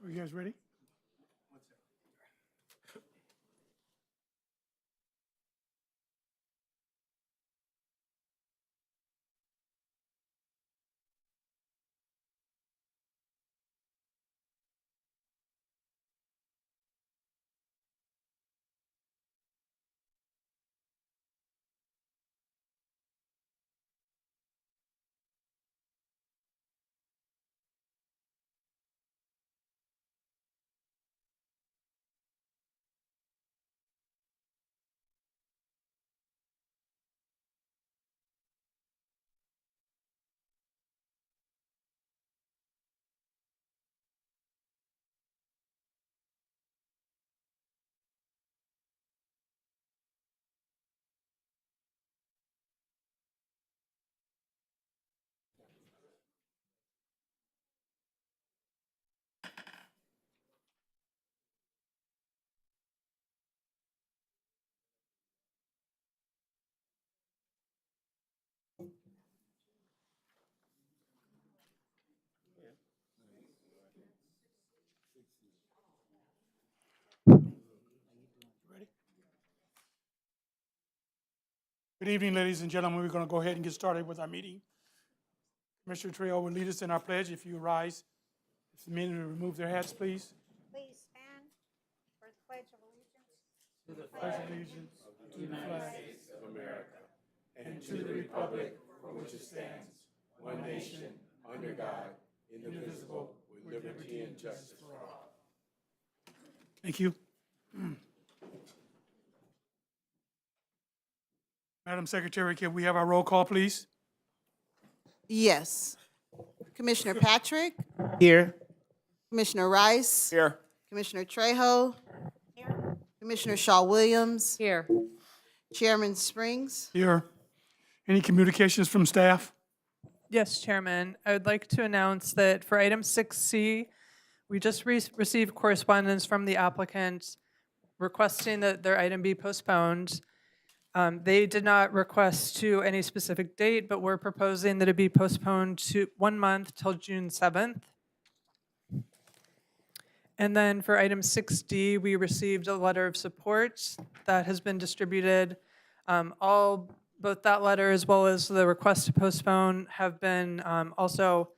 Are you guys ready? Ready? Good evening, ladies and gentlemen. We're going to go ahead and get started with our meeting. Commissioner Trejo will lead us in our pledge. If you rise, it's the men to remove their hats, please. Please stand for the Pledge of Allegiance. Pledge allegiance to the flag of America and to the republic for which it stands, one nation, under God, indivisible, with liberty and justice for all. Thank you. Madam Secretary, can we have our roll call, please? Yes. Commissioner Patrick, Here. Commissioner Rice, Here. Commissioner Trejo, Here. Commissioner Shaw Williams, Here. Chairman Springs. Here. Any communications from staff? Yes, Chairman. I would like to announce that for item 6C, we just received correspondence from the applicant requesting that their item be postponed. They did not request to any specific date, but we're proposing that it be postponed to 1 month till June 7th. And then for item 6D, we received a letter of support that has been distributed. Both that letter as well as the request to postpone have been also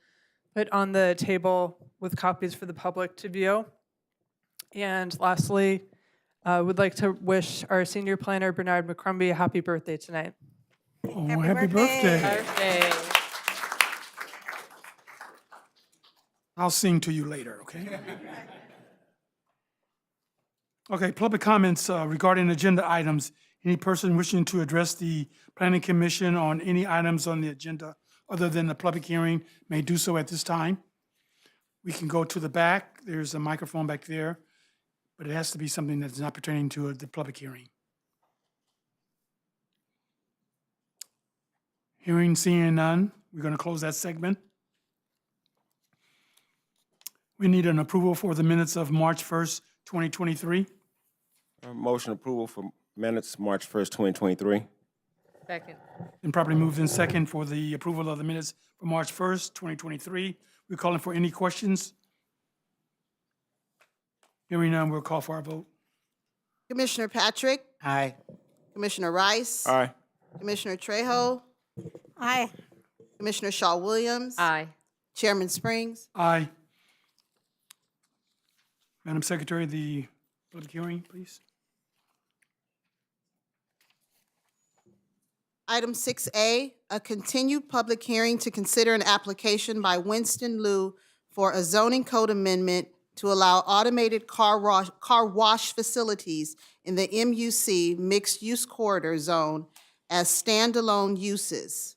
put on the table with copies for the public to view. And lastly, would like to wish our senior planner, Bernard McCrumbie, a happy birthday tonight. Oh, Happy happy birthday. birthday. I'll sing to you later, okay? Okay, public comments regarding agenda items. Any person wishing to address the Planning Commission on any items on the agenda other than the public hearing may do so at this time. We can go to the back. There's a microphone back there, but it has to be something that's not pertaining to the public hearing. Hearing, seeing none, we're going to close that segment. We need an approval for the minutes of March 1st, 2023. Motion approval for minutes, March 1st, 2023. Second. Been properly moved in second for the approval of the minutes for March 1st, 2023. We're calling for any questions. Hearing none, we'll call for our vote. Commissioner Patrick, Aye. Commissioner Rice, Aye. Commissioner Trejo, Aye. Commissioner Shaw Williams, Aye. Chairman Springs. Aye. Madam Secretary, the public hearing, please. Item 6A, a continued public hearing to consider an application by Winston Liu for a zoning code amendment to allow automated car wash facilities in the MUC mixed-use corridor zone as standalone uses.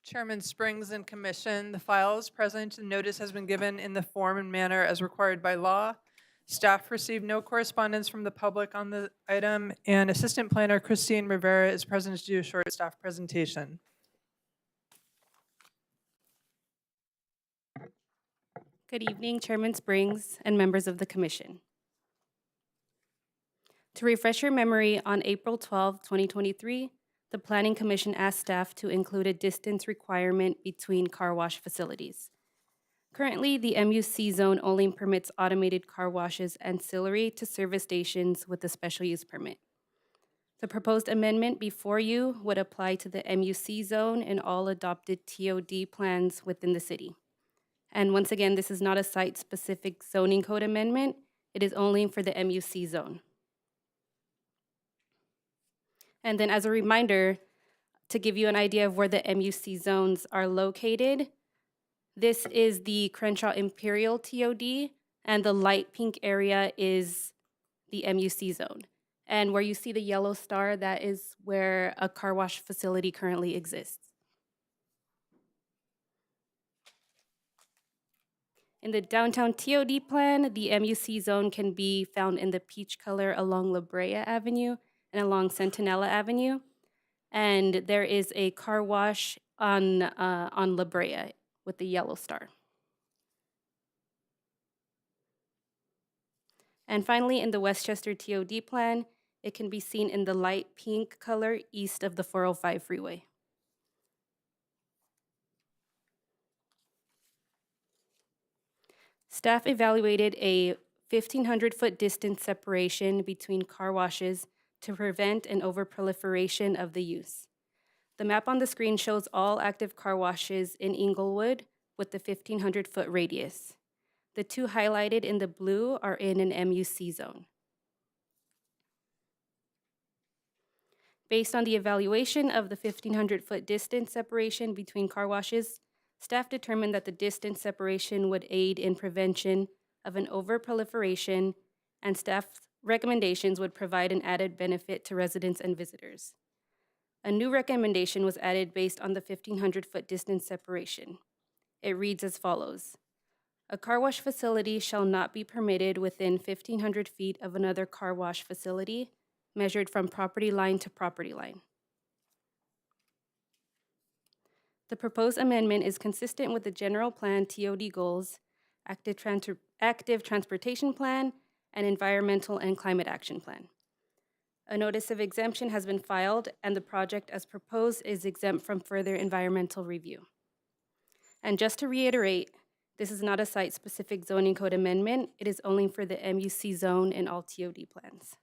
Chairman Springs and Commission, the file is present and notice has been given in the form and manner as required by law. Staff received no correspondence from the public on the item, and Assistant Planner Christine Rivera is present to do a short staff presentation. Good evening, Chairman Springs and members of the Commission. To refresh your memory, on April 12, 2023, the Planning Commission asked staff to include a distance requirement between car wash facilities. Currently, the MUC zone only permits automated car washes ancillary to service stations with a special use permit. The proposed amendment before you would apply to the MUC zone and all adopted TOD plans within the city. And once again, this is not a site-specific zoning code amendment. It is only for the MUC zone. And then as a reminder, to give you an idea of where the MUC zones are located, this is the Crenshaw Imperial TOD, and the light pink area is the MUC zone. And where you see the yellow star, that is where a car wash facility currently exists. In the downtown TOD plan, the MUC zone can be found in the peach color along La Brea Avenue and along Centinela Avenue. And there is a car wash on La Brea with the yellow star. And finally, in the Westchester TOD plan, it can be seen in the light pink color east of the 405 freeway. Staff evaluated a 1,500-foot distance separation between car washes to prevent an overproliferation of the use. The map on the screen shows all active car washes in Inglewood with the 1,500-foot radius. The two highlighted in the blue are in an MUC zone. Based on the evaluation of the 1,500-foot distance separation between car washes, staff determined that the distance separation would aid in prevention of an overproliferation, and staff's recommendations would provide an added benefit to residents and visitors. A new recommendation was added based on the 1,500-foot distance separation. It reads as follows. A car wash facility shall not be permitted within 1,500 feet of another car wash facility, measured from property line to property line. The proposed amendment is consistent with the general plan TOD goals, active transportation plan, and environmental and climate action plan. A notice of exemption has been filed, and the project as proposed is exempt from further environmental review. And just to reiterate, this is not a site-specific zoning code amendment. It is only for the MUC zone and all TOD plans.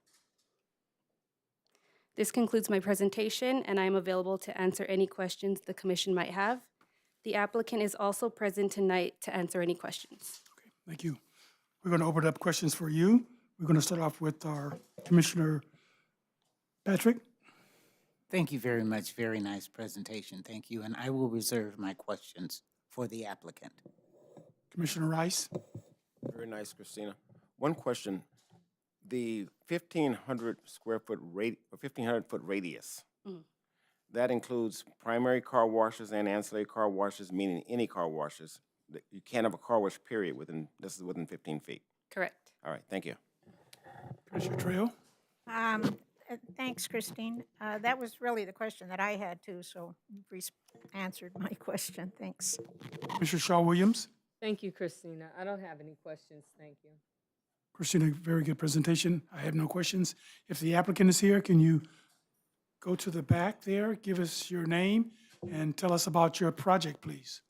This concludes my presentation, and I am available to answer any questions the commission might have. The applicant is also present tonight to answer any questions. Okay, thank you. We're going to open up questions for you. We're going to start off with our Commissioner Patrick. Thank you very much. Very nice presentation. Thank you. And I will reserve my questions for the applicant. Commissioner Rice. Very nice, Christina. One question. The 1,500 square foot 1,500-foot radius, that includes primary car washes and ancillary car washes, meaning any car washes. You can't have a car wash, period, this is within 15 feet. Correct. All right, thank you. Commissioner Trejo. Thanks, Christine. That was really the question that I had too, so you've answered my question. Thanks. Commissioner Shaw Williams. Thank you, Christina. I don't have any questions. Thank you. Christina, very good presentation. I have no questions. If the applicant is here, can you go to the back there, give us your name, and tell us about your project, please?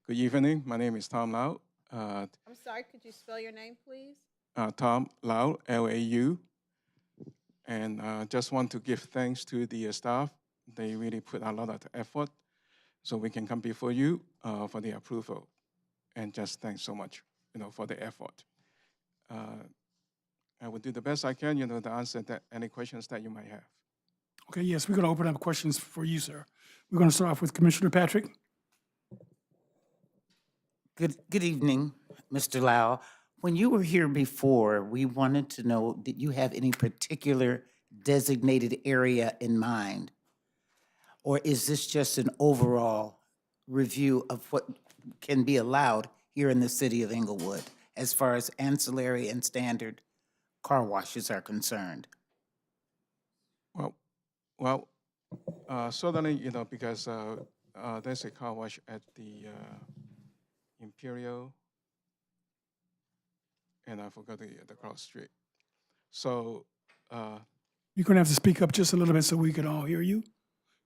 Good evening. My name is Tom Lau. I'm sorry, could you spell your name, please? Tom Lau, Lau. And just want to give thanks to the staff. They really put a lot of effort so we can come before you for the approval. And just thanks so much, for the effort. I will do the best I can, to answer any questions that you might have. Okay, yes, we're going to open up questions for you, sir. We're going to start off with Commissioner Patrick. Good evening, Mr. Lau. When you were here before, we wanted to know, did you have any particular designated area in mind Or is this just an overall review of what can be allowed here in the city of Inglewood as far as ancillary and standard car washes are concerned? Well, certainly, because there's a car wash at the Imperial, and I forgot the cross street. So, You're going to have to speak up just a little bit so we can all hear you.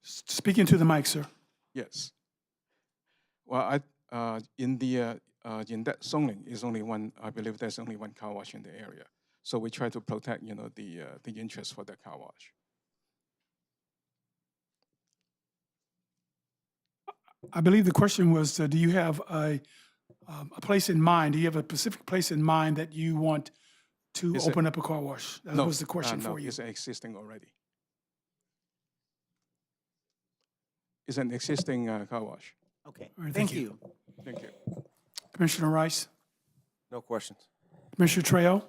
Speak into the mic, sir. yes. Well, in that zoning is only one. I believe there's only one car wash in the area. So we try to protect, the interest for the car wash. I believe the question was, do you have a place in mind? Do you have a specific place in mind that you want to Is it- open up a car wash? That was the question no, for you. it's existing already. It's an existing car wash. Okay, All right, thank thank you. you. Thank you. Commissioner Rice, No questions. Commissioner Trejo.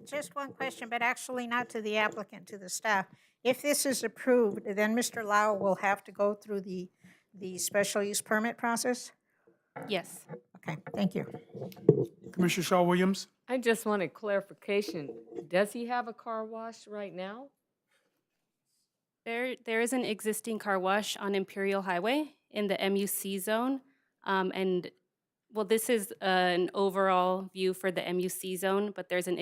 Just one question, but actually not to the applicant, to the staff. If this is approved, then Mr. Lau will have to go through the special use permit process? Yes. Okay, thank you. Commissioner Shaw Williams. I just wanted clarification. Does he have a car wash right now? There is an existing car wash on Imperial Highway in the MUC zone. And, well, this is an overall view for the MUC zone, but there's an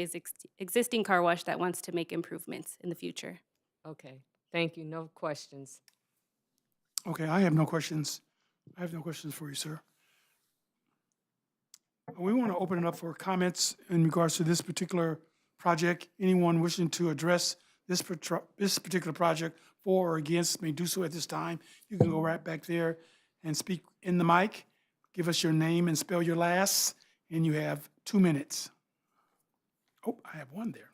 existing car wash that wants to make improvements in the future. Okay, thank you. No questions. Okay, I have no questions. I have no questions for you, sir. We want to open it up for comments in regards to this particular project. Anyone wishing to address this particular project for or against may do so at this time. You can go right back there and speak in the mic. Give us your name and spell your last, and you have 2 minutes. Oh, I have one there.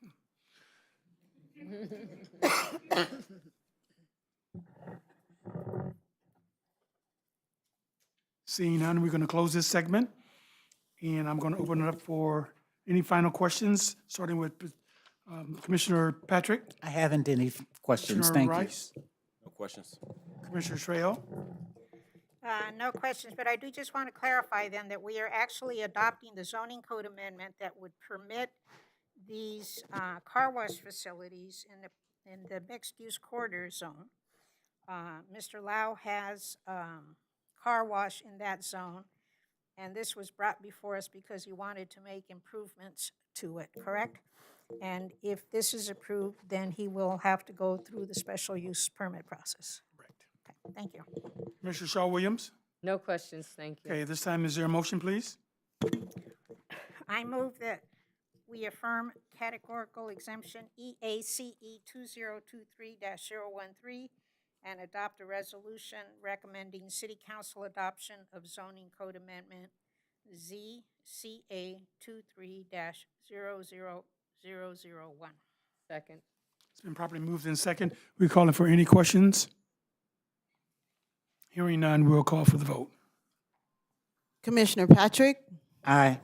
Seeing none, we're going to close this segment, and I'm going to open it up for any final questions, starting with Commissioner Patrick, I haven't any questions, Commissioner thank you. Rice, No questions. Commissioner Trejo. No questions, but I do just want to clarify then that we are actually adopting the zoning code amendment that would permit these car wash facilities in the mixed-use corridor zone. Mr. Lau has car wash in that zone, and this was brought before us because he wanted to make improvements to it, correct? And if this is approved, then he will have to go through the special use permit process. Correct. Okay, thank you. Commissioner Shaw Williams. No questions, thank you. Okay, this time, is there a motion, please? I move that we affirm categorical exemption EACE 2023-013 and adopt a resolution recommending city council adoption of zoning code amendment ZCA 23-00001. Second. It's been properly moved in second. We calling for any questions? Hearing none, we'll call for the vote. Commissioner Patrick, Aye.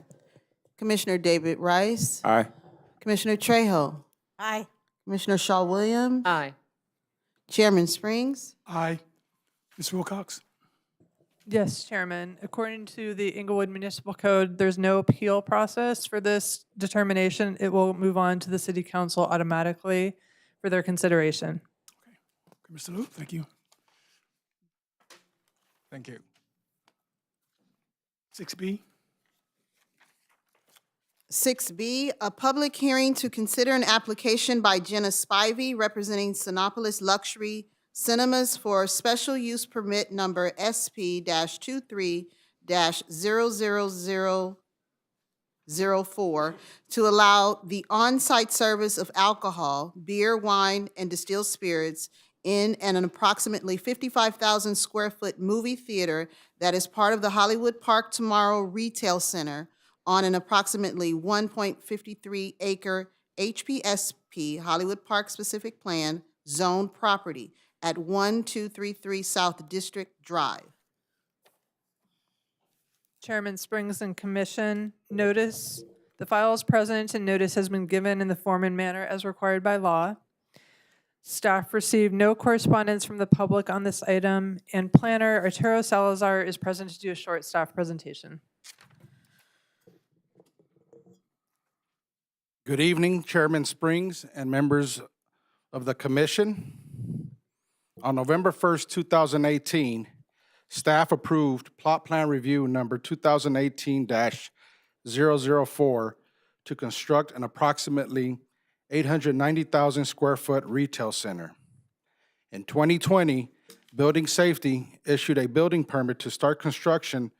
Commissioner David Rice, Aye. Commissioner Trejo, Aye. Commissioner Shaw Williams, Aye. Chairman Springs. Aye. Ms. Wilcox. Yes, Chairman. According to the Inglewood Municipal Code, there's no appeal process for this determination. It will move on to the City Council automatically for their consideration. Okay, Mr. Luke, thank you. Thank you. 6B. 6B, a public hearing to consider an application by Jenna Spivey representing Sinopolis Luxury Cinemas for special use permit number SP-23-00004 to allow the on-site service of alcohol, beer, wine, and distilled spirits in an approximately 55,000 square foot movie theater that is part of the Hollywood Park Tomorrow Retail Center on an approximately 1.53 acre HPSP Hollywood Park Specific Plan zone property at 1233 South District Drive. Chairman Springs and Commission, notice, the file is present and notice has been given in the form and manner as required by law. Staff received no correspondence from the public on this item, and Planner Arturo Salazar is present to do a short staff presentation. Good evening, Chairman Springs and members of the commission. On November 1st, 2018, staff approved plot plan review number 2018-004 to construct an approximately 890,000 square foot retail center. In 2020, Building Safety issued a building permit to start construction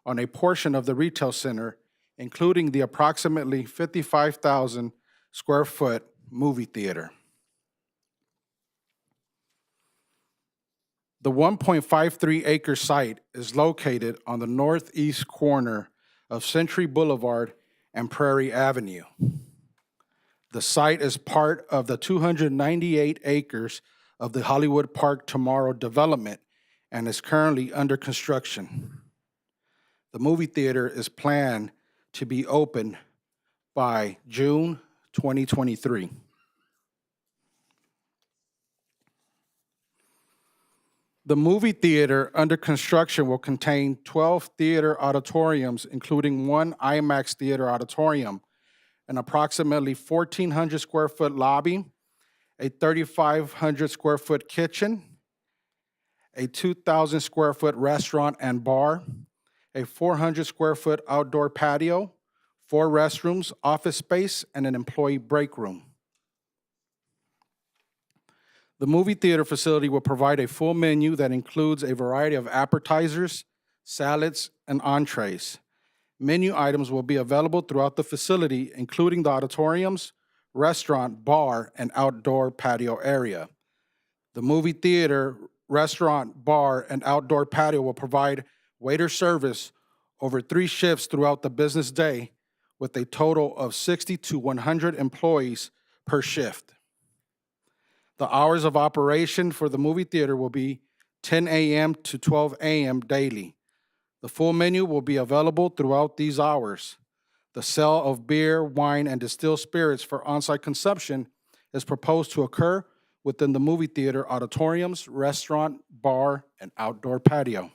on a portion of the retail center, including the approximately 55,000 square foot movie theater. The 1.53 acre site is located on the northeast corner of Century Boulevard and Prairie Avenue. The site is part of the 298 acres of the Hollywood Park Tomorrow development and is currently under construction. The movie theater is planned to be open by June 2023. The movie theater under construction will contain 12 theater auditoriums, including one IMAX theater auditorium, an approximately 1,400 square foot lobby, a 3,500 square foot kitchen, a 2,000 square foot restaurant and bar, a 400 square foot outdoor patio, 4 restrooms, office space, and an employee break room. The movie theater facility will provide a full menu that includes a variety of appetizers, salads, and entrees. Menu items will be available throughout the facility, including the auditoriums, restaurant, bar, and outdoor patio area. The movie theater, restaurant, bar, and outdoor patio will provide waiter service over 3 shifts throughout the business day, with a total of 60 to 100 employees per shift. The hours of operation for the movie theater will be 10 a.m. to 12 a.m. daily. The full menu will be available throughout these hours. The sale of beer, wine, and distilled spirits for on-site consumption is proposed to occur within the movie theater auditoriums, restaurant, bar, and outdoor patio.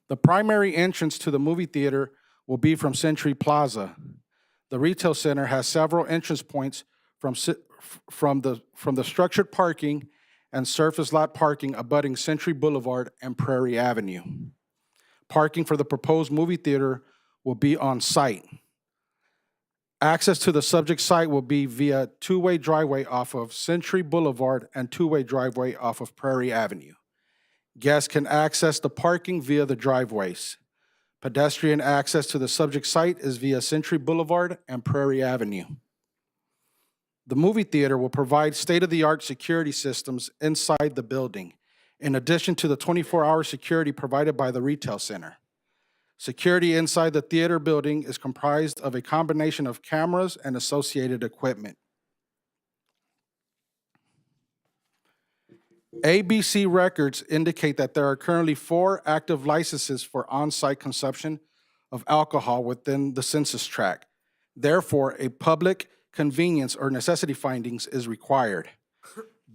The primary entrance to the movie theater will be from Century Plaza. The retail center has several entrance points from the structured parking and surface lot parking abutting Century Boulevard and Prairie Avenue. Parking for the proposed movie theater will be on site. Access to the subject site will be via 2-way driveway off of Century Boulevard and 2-way driveway off of Prairie Avenue. Guests can access the parking via the driveways. Pedestrian access to the subject site is via Century Boulevard and Prairie Avenue. The movie theater will provide state-of-the-art security systems inside the building, in addition to the 24-hour security provided by the retail center. Security inside the theater building is comprised of a combination of cameras and associated equipment. ABC records indicate that there are currently 4 active licenses for on-site consumption of alcohol within the census tract. Therefore, a public convenience or necessity findings is required.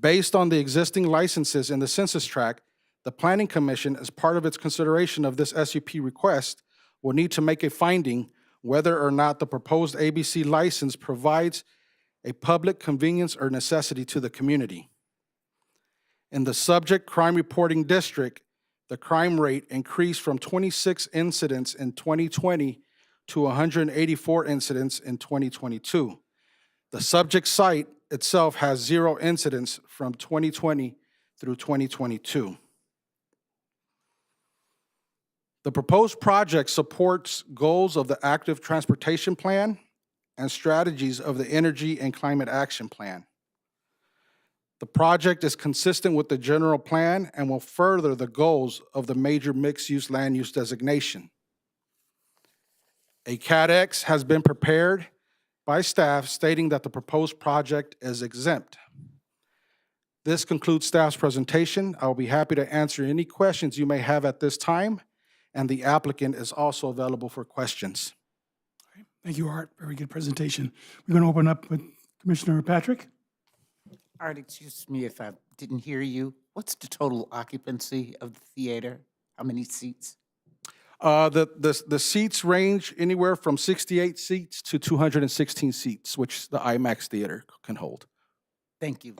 Based on the existing licenses in the census tract, the Planning Commission, as part of its consideration of this SUP request, will need to make a finding whether or not the proposed ABC license provides a public convenience or necessity to the community. In the subject crime reporting district, the crime rate increased from 26 incidents in 2020 to 184 incidents in 2022. The subject site itself has 0 incidents from 2020 through 2022. The proposed project supports goals of the Active Transportation Plan and strategies of the Energy and Climate Action Plan. The project is consistent with the general plan and will further the goals of the major mixed-use land use designation. A CADX has been prepared by staff stating that the proposed project is exempt. This concludes staff's presentation. I will be happy to answer any questions you may have at this time, and the applicant is also available for questions. Thank you, Art. Very good presentation. We're going to open up with Commissioner Patrick? Art, excuse me if I didn't hear you. What's the total occupancy of the theater? How many seats? The seats range anywhere from 68 seats to 216 seats, which the IMAX theater can hold. Thank you.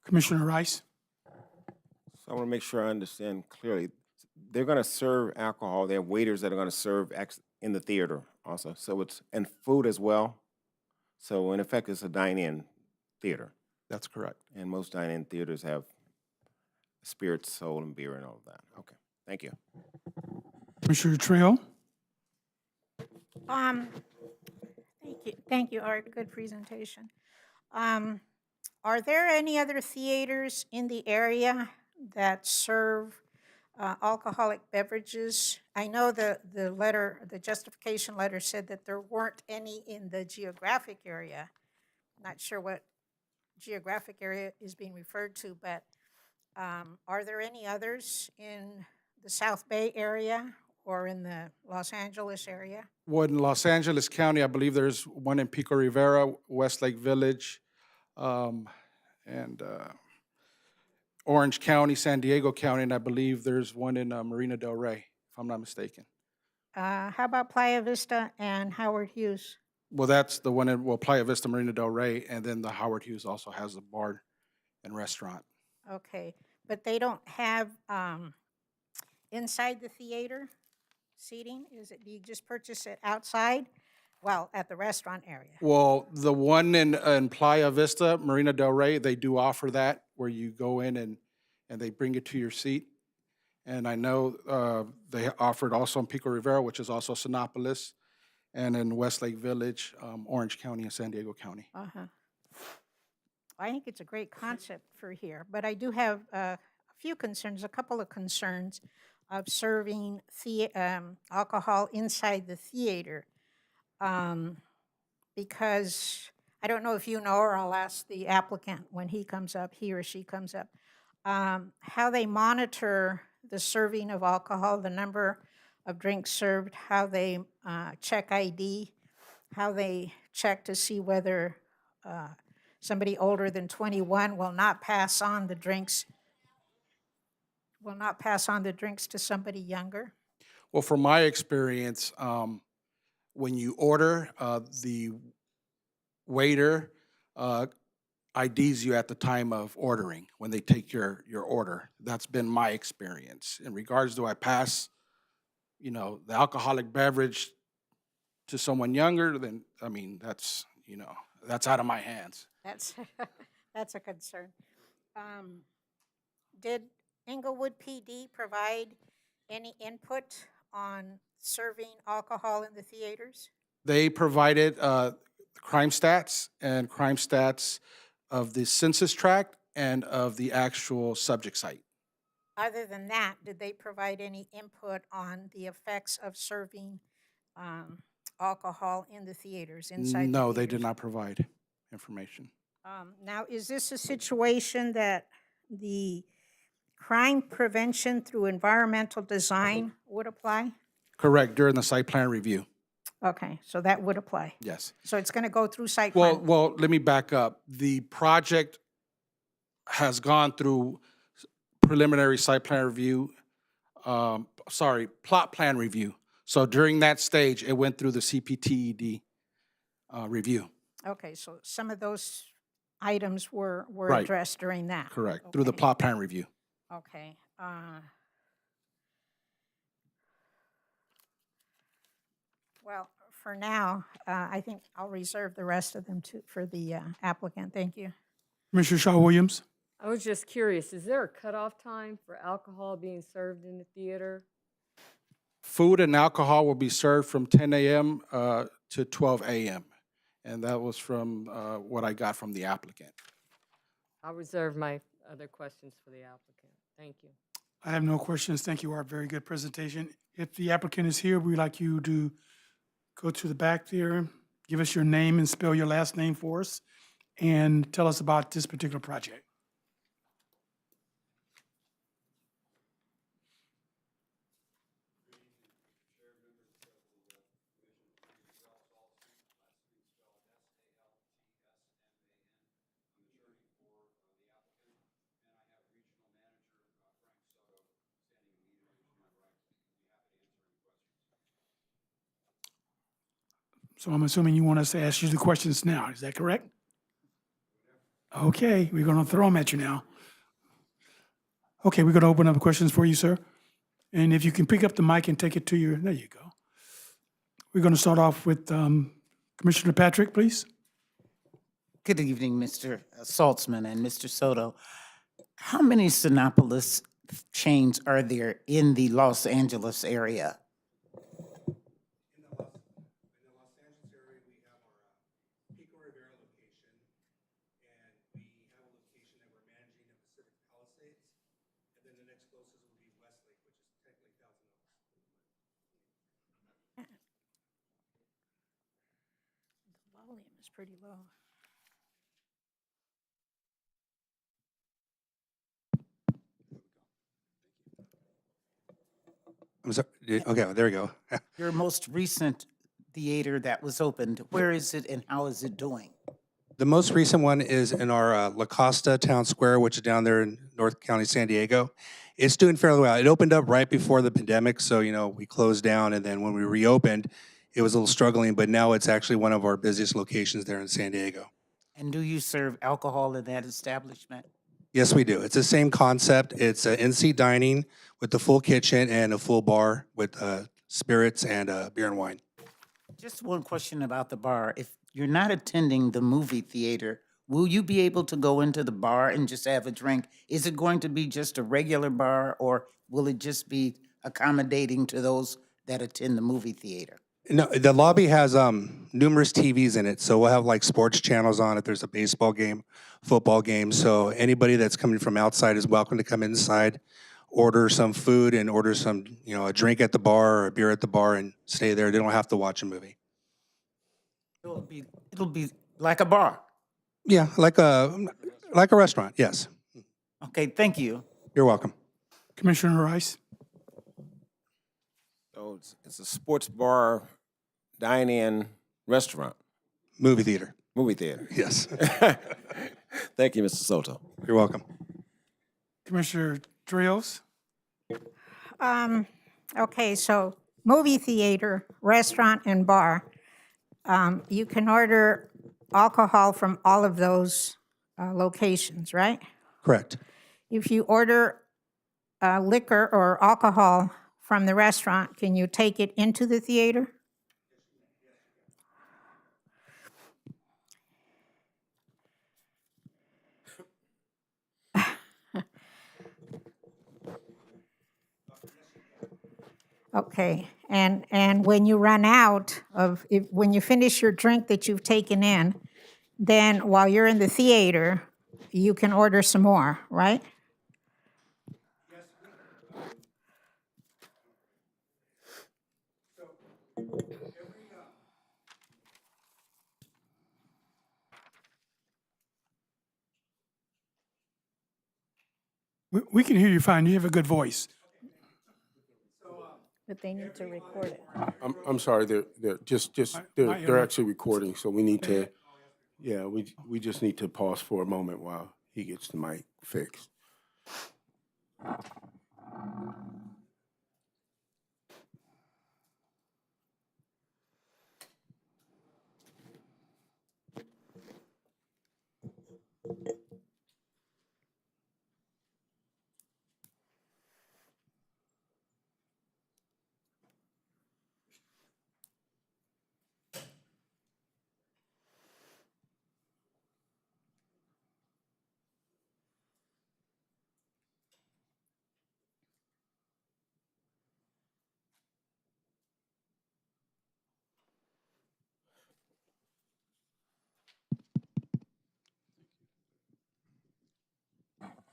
Commissioner Rice? So I want to make sure I understand clearly. They're going to serve alcohol. They have waiters that are going to serve in the theater also. So it's, and food as well. So in effect, it's a dine-in theater. That's correct. And most dine-in theaters have spirits, soul, and beer and all of that. Okay, thank you. Commissioner Trail? Thank you, Art, good presentation. Are there any other theaters in the area that serve alcoholic beverages? I know the letter, the justification letter said that there weren't any in the geographic area. Not sure what geographic area is being referred to, but are there any others in the South Bay area or in the Los Angeles area? Well, in Los Angeles County, I believe there's one in Pico Rivera, Westlake Village, and Orange County, San Diego County, and I believe there's one in Marina Del Rey, if I'm not mistaken. How about Playa Vista and Howard Hughes? Well, that's the one in, well, Playa Vista, Marina Del Rey, and then the Howard Hughes also has a bar and restaurant. Okay, but they don't have inside the theater seating? Do you just purchase it outside? Well, at the restaurant area. Well, the one in Playa Vista, Marina Del Rey, they do offer that, where you go in and they bring it to your seat. And I know they offered also in Pico Rivera, which is also Sinopolis, and in Westlake Village, Orange County and San Diego County. Uh-huh. I think it's a great concept for here, but I do have a few concerns, a couple of concerns of serving alcohol inside the theater. Because I don't know if you know, or I'll ask the applicant when he comes up, he or she comes up, how they monitor the serving of alcohol, the number of drinks served, how they check ID, how they check to see whether somebody older than 21 will not pass on the drinks to somebody younger. Well, from my experience, when you order, the waiter IDs you at the time of ordering when they take your order. That's been my experience. In regards to I pass, the alcoholic beverage to someone younger, then, I mean, that's out of my hands. That's, that's a concern. Did Inglewood PD provide any input on serving alcohol in the theaters? They provided crime stats of the census tract and of the actual subject site. Other than that, did they provide any input on the effects of serving alcohol in the theaters, inside the No, they theaters? did not provide information. Now, is this a situation that the crime prevention through environmental design would apply? Correct, during the site plan review, Okay, so that would apply. yes. So it's going to go through site Well, plan? well, let me back up. The project has gone through preliminary site plan review, plot plan review. So during that stage, it went through the CPTED review. Okay, so some of those items were Right. addressed during that? Correct, through the Okay. plot plan review. Okay. Well, for now, I think I'll reserve the rest of them for the applicant. Thank you. Commissioner Shaw Williams? I was just curious, is there a cutoff time for alcohol being served in the theater? Food and alcohol will be served from 10 a.m. To 12 a.m. And that was from what I got from the applicant. I'll reserve my other questions for the applicant. Thank you. I have no questions. Thank you, Art. Very good presentation. If the applicant is here, we'd like you to go to the back there, give us your name and spell your last name for us, and tell us about this particular project. So I'm assuming you want us to ask you the questions now. Is that correct? Okay, we're going to throw them at you now. Okay, we're going to open up questions for you, sir. And if you can pick up the mic and take it to your, there you go. We're going to start off with Commissioner Patrick, please. Good evening, Mr. Saltzman and Mr. Soto. How many Sinopolis chains are there in the Los Angeles area? Volume is pretty low. I'm sorry. Okay, there we go. Your most recent theater that was opened, where is it and how is it doing? The most recent one is in our La Costa Town Square, which is down there in North County, San Diego. It's doing fairly well. It opened up right before the pandemic, so we closed down, and then when we reopened, it was a little struggling, but now it's actually one of our busiest locations there in San Diego. And do you serve alcohol in that establishment? Yes, we do. It's the same concept. It's in-seat dining with the full kitchen and a full bar with spirits and beer and wine. Just one question about the bar. If you're not attending the movie theater, will you be able to go into the bar and just have a drink? Is it going to be just a regular bar, or will it just be accommodating to those that attend the movie theater? No, the lobby has numerous TVs in it, so we'll have like sports channels on it. There's a baseball game, football game, so anybody that's coming from outside is welcome to come inside, order some food and order some, a drink at the bar or a beer at the bar and stay there. They don't have to watch a movie. It'll be like a bar. Yeah, like a restaurant, yes. Okay, thank you. You're welcome. Commissioner Rice. So it's a sports bar, dine-in, restaurant, Movie theater, movie theater. yes. Thank you, Mr. Soto. You're welcome. Commissioner Trios. Okay, so movie theater, restaurant, and bar. You can order alcohol from all of those locations, right? Correct. If you order liquor or alcohol from the restaurant, can you take it into the theater? Okay, and when you run out of, when you finish your drink that you've taken in, then while you're in the theater, you can order some more, right? We can hear you fine. You have a good voice. But they need to record it. I'm sorry, they're actually recording, so we need to, yeah, we just need to pause for a moment while he gets the mic fixed.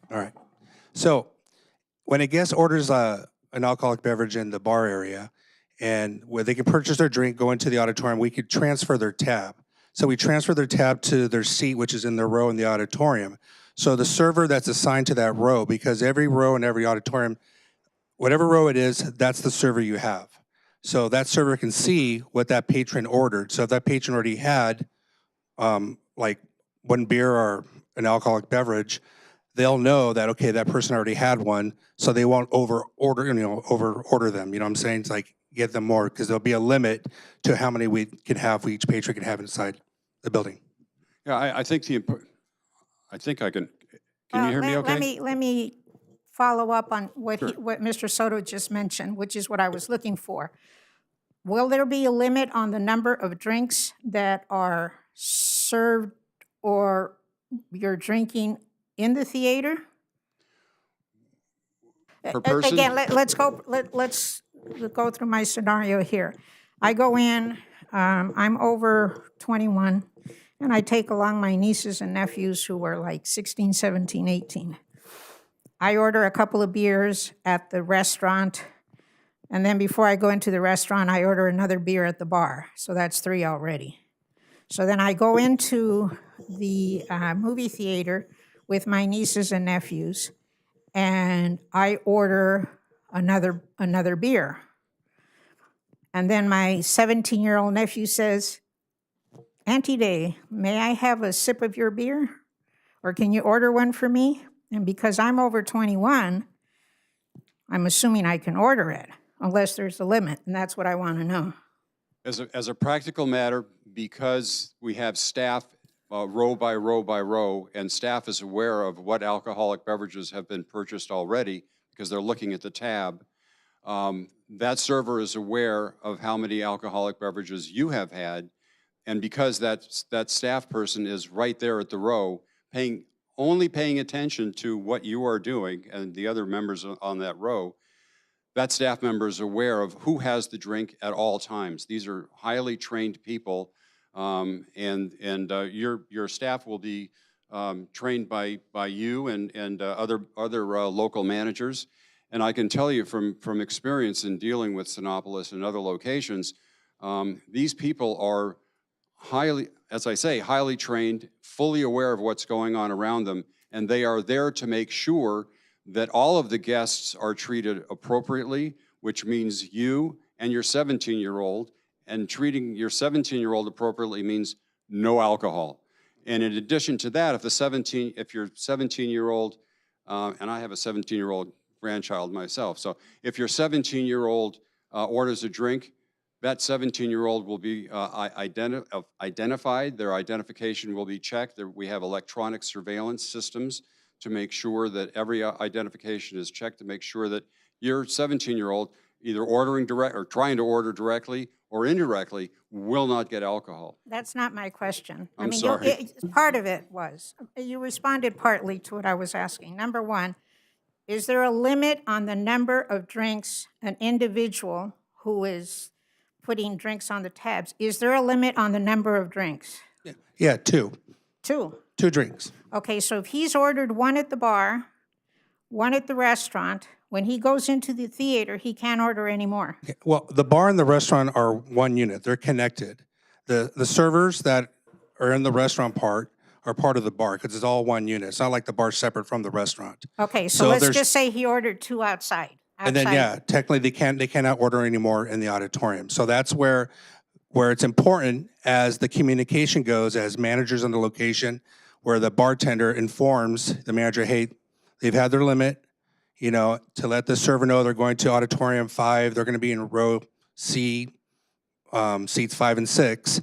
All right. So when a guest orders an alcoholic beverage in the bar area, and where they can purchase their drink, go into the auditorium, we could transfer their tab. So we transfer their tab to their seat, which is in their row in the auditorium. So the server that's assigned to that row, because every row in every auditorium, whatever row it is, that's the server you have. So that server can see what that patron ordered. So if that patron already had like one beer or an alcoholic beverage, they'll know that, okay, that person already had one, so they won't over order them. You know what I'm saying? It's like get them more, because there'll be a limit to how many each patron can have inside the building. Yeah, I think I think I can you hear me okay? Let me follow up on what Sure. what Mr. Soto just mentioned, which is what I was looking for. Will there be a limit on the number of drinks that are served or you're drinking in the theater? Per person? Again, let's go through my scenario here. I go in, I'm over 21, and I take along my nieces and nephews who are like 16, 17, 18. I order a couple of beers at the restaurant, and then before I go into the restaurant, I order another beer at the bar. So that's 3 already. So then I go into the movie theater with my nieces and nephews, and I order another beer. And then my 17-year-old nephew says, Auntie Day, may I have a sip of your beer? Or can you order one for me? And because I'm over 21, I'm assuming I can order it, unless there's a limit, and that's what I want to know. As a practical matter, because we have staff row by row by row, and staff is aware of what alcoholic beverages have been purchased already, because they're looking at the tab, that server is aware of how many alcoholic beverages you have had, and because that staff person is right there at the row, only paying attention to what you are doing and the other members on that row, that staff member is aware of who has the drink at all times. These are highly trained people, and your staff will be trained by you and other local managers. And I can tell you from experience in dealing with Sinopolis and other locations, these people are highly, as I say, highly trained, fully aware of what's going on around them, and they are there to make sure that all of the guests are treated appropriately, which means you and your 17-year-old, and treating your 17-year-old appropriately means no alcohol. And in addition to that, if your 17-year-old, and I have a 17-year-old grandchild myself, so if your 17-year-old orders a drink, that 17-year-old will be identified. Their identification will be checked. We have electronic surveillance systems to make sure that every identification is checked, to make sure that your 17-year-old, either ordering direct or trying to order directly or indirectly, will not get alcohol. That's not my question. I'm sorry. Part of it was, you responded partly to what I was asking. Number one, is there a limit on the number of drinks an individual who is putting drinks on the tabs, is there a limit on the number of drinks? Yeah, 2. 2. 2 drinks. Okay, so if he's ordered one at the bar, one at the restaurant, when he goes into the theater, he can't order any more. Well, the bar and the restaurant are one unit. They're connected. The servers that are in the restaurant part are part of the bar, because it's all one unit. It's not like the bar's separate from the restaurant. Okay, so let's just say he ordered 2 outside. And then, yeah, technically they cannot order anymore in the auditorium. So that's where it's important as the communication goes, as managers on the location, where the bartender informs the manager, hey, they've had their limit, to let the server know they're going to auditorium 5, they're going to be in row C, seats 5 and 6.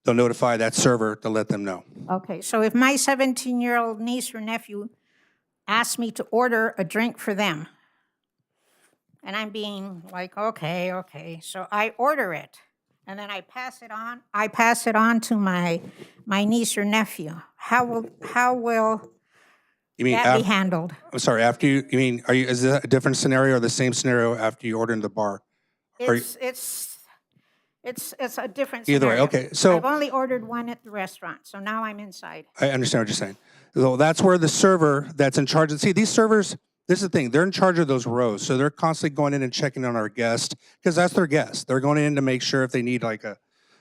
They'll notify that server to let them know. Okay, so if my 17-year-old niece or nephew asks me to order a drink for them, and I'm being like, okay, so I order it, and then I pass it on. I pass it on to my niece or nephew. How will You mean that be handled? I'm sorry, after you mean, is that a different scenario or the same scenario after you order in the bar? It's a different Either way, scenario. okay, so- I've only ordered one at the restaurant, so now I'm inside. I understand what you're saying. So that's where the server that's in charge see, these servers, this is the thing, they're in charge of those rows. So they're constantly going in and checking on our guest, because that's their guest. They're going in to make sure if they need like a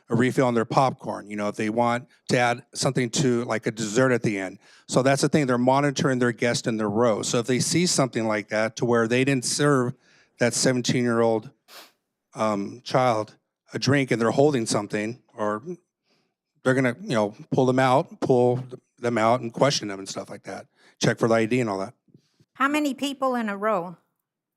refill on their popcorn, if they want to add something to like a dessert at the end. So that's the thing, they're monitoring their guest in their row. So if they see something like that to where they didn't serve that 17-year-old child a drink and they're holding something, or they're gonna, pull them out and question them and stuff like that. Check for the ID and all that. How many people in a row?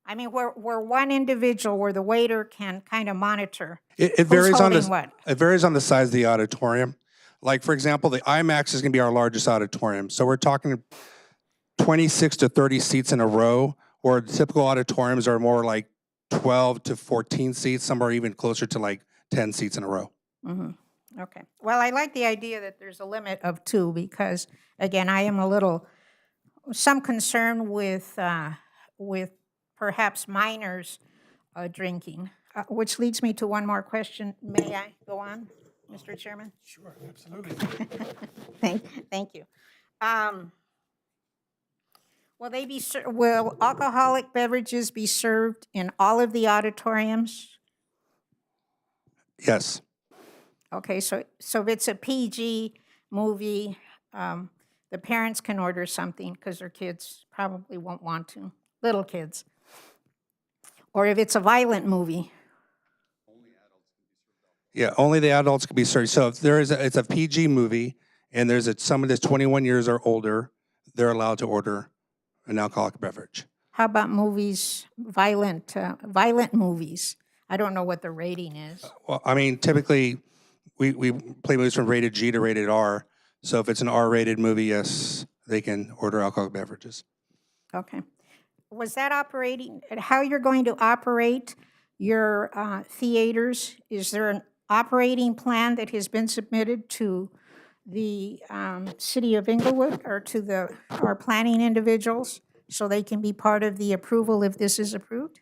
I mean, where one individual, where the waiter can kind of monitor. It Who's varies on holding the, what? it varies on the size of the auditorium. Like, for example, the IMAX is going to be our largest auditorium. So we're talking 26 to 30 seats in a row, or typical auditoriums are more like 12 to 14 seats. Some are even closer to like 10 seats in a row. Okay. Well, I like the idea that there's a limit of 2 because, again, I am some concern with perhaps minors drinking, which leads me to one more question. May I go on, Mr. Chairman? Sure, absolutely. Thank you. Will alcoholic beverages be served in all of the auditoriums? Yes. Okay, so if it's a PG movie, the parents can order something because their kids probably won't want to, little kids. Or if it's a violent movie, Yeah, only the adults can be served. So if it's a PG movie and someone that's 21 years or older, they're allowed to order an alcoholic beverage. how about movies, violent movies? I don't know what the rating is. Well, I mean, typically we play movies from rated G to rated R. So if it's an R-rated movie, yes, they can order alcoholic beverages. Okay. Was that operating, how you're going to operate your theaters? Is there an operating plan that has been submitted to the city of Inglewood or to our planning individuals so they can be part of the approval if this is approved?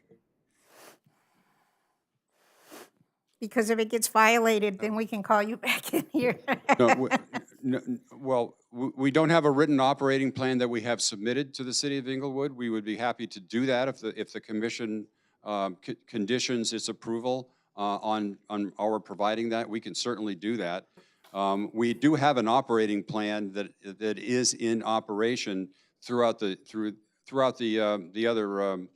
Because if it gets violated, then we can call you back in here. Well, we don't have a written operating plan that we have submitted to the city of Inglewood. We would be happy to do that if the commission conditions its approval on our providing that. We can certainly do that. We do have an operating plan that is in operation throughout the other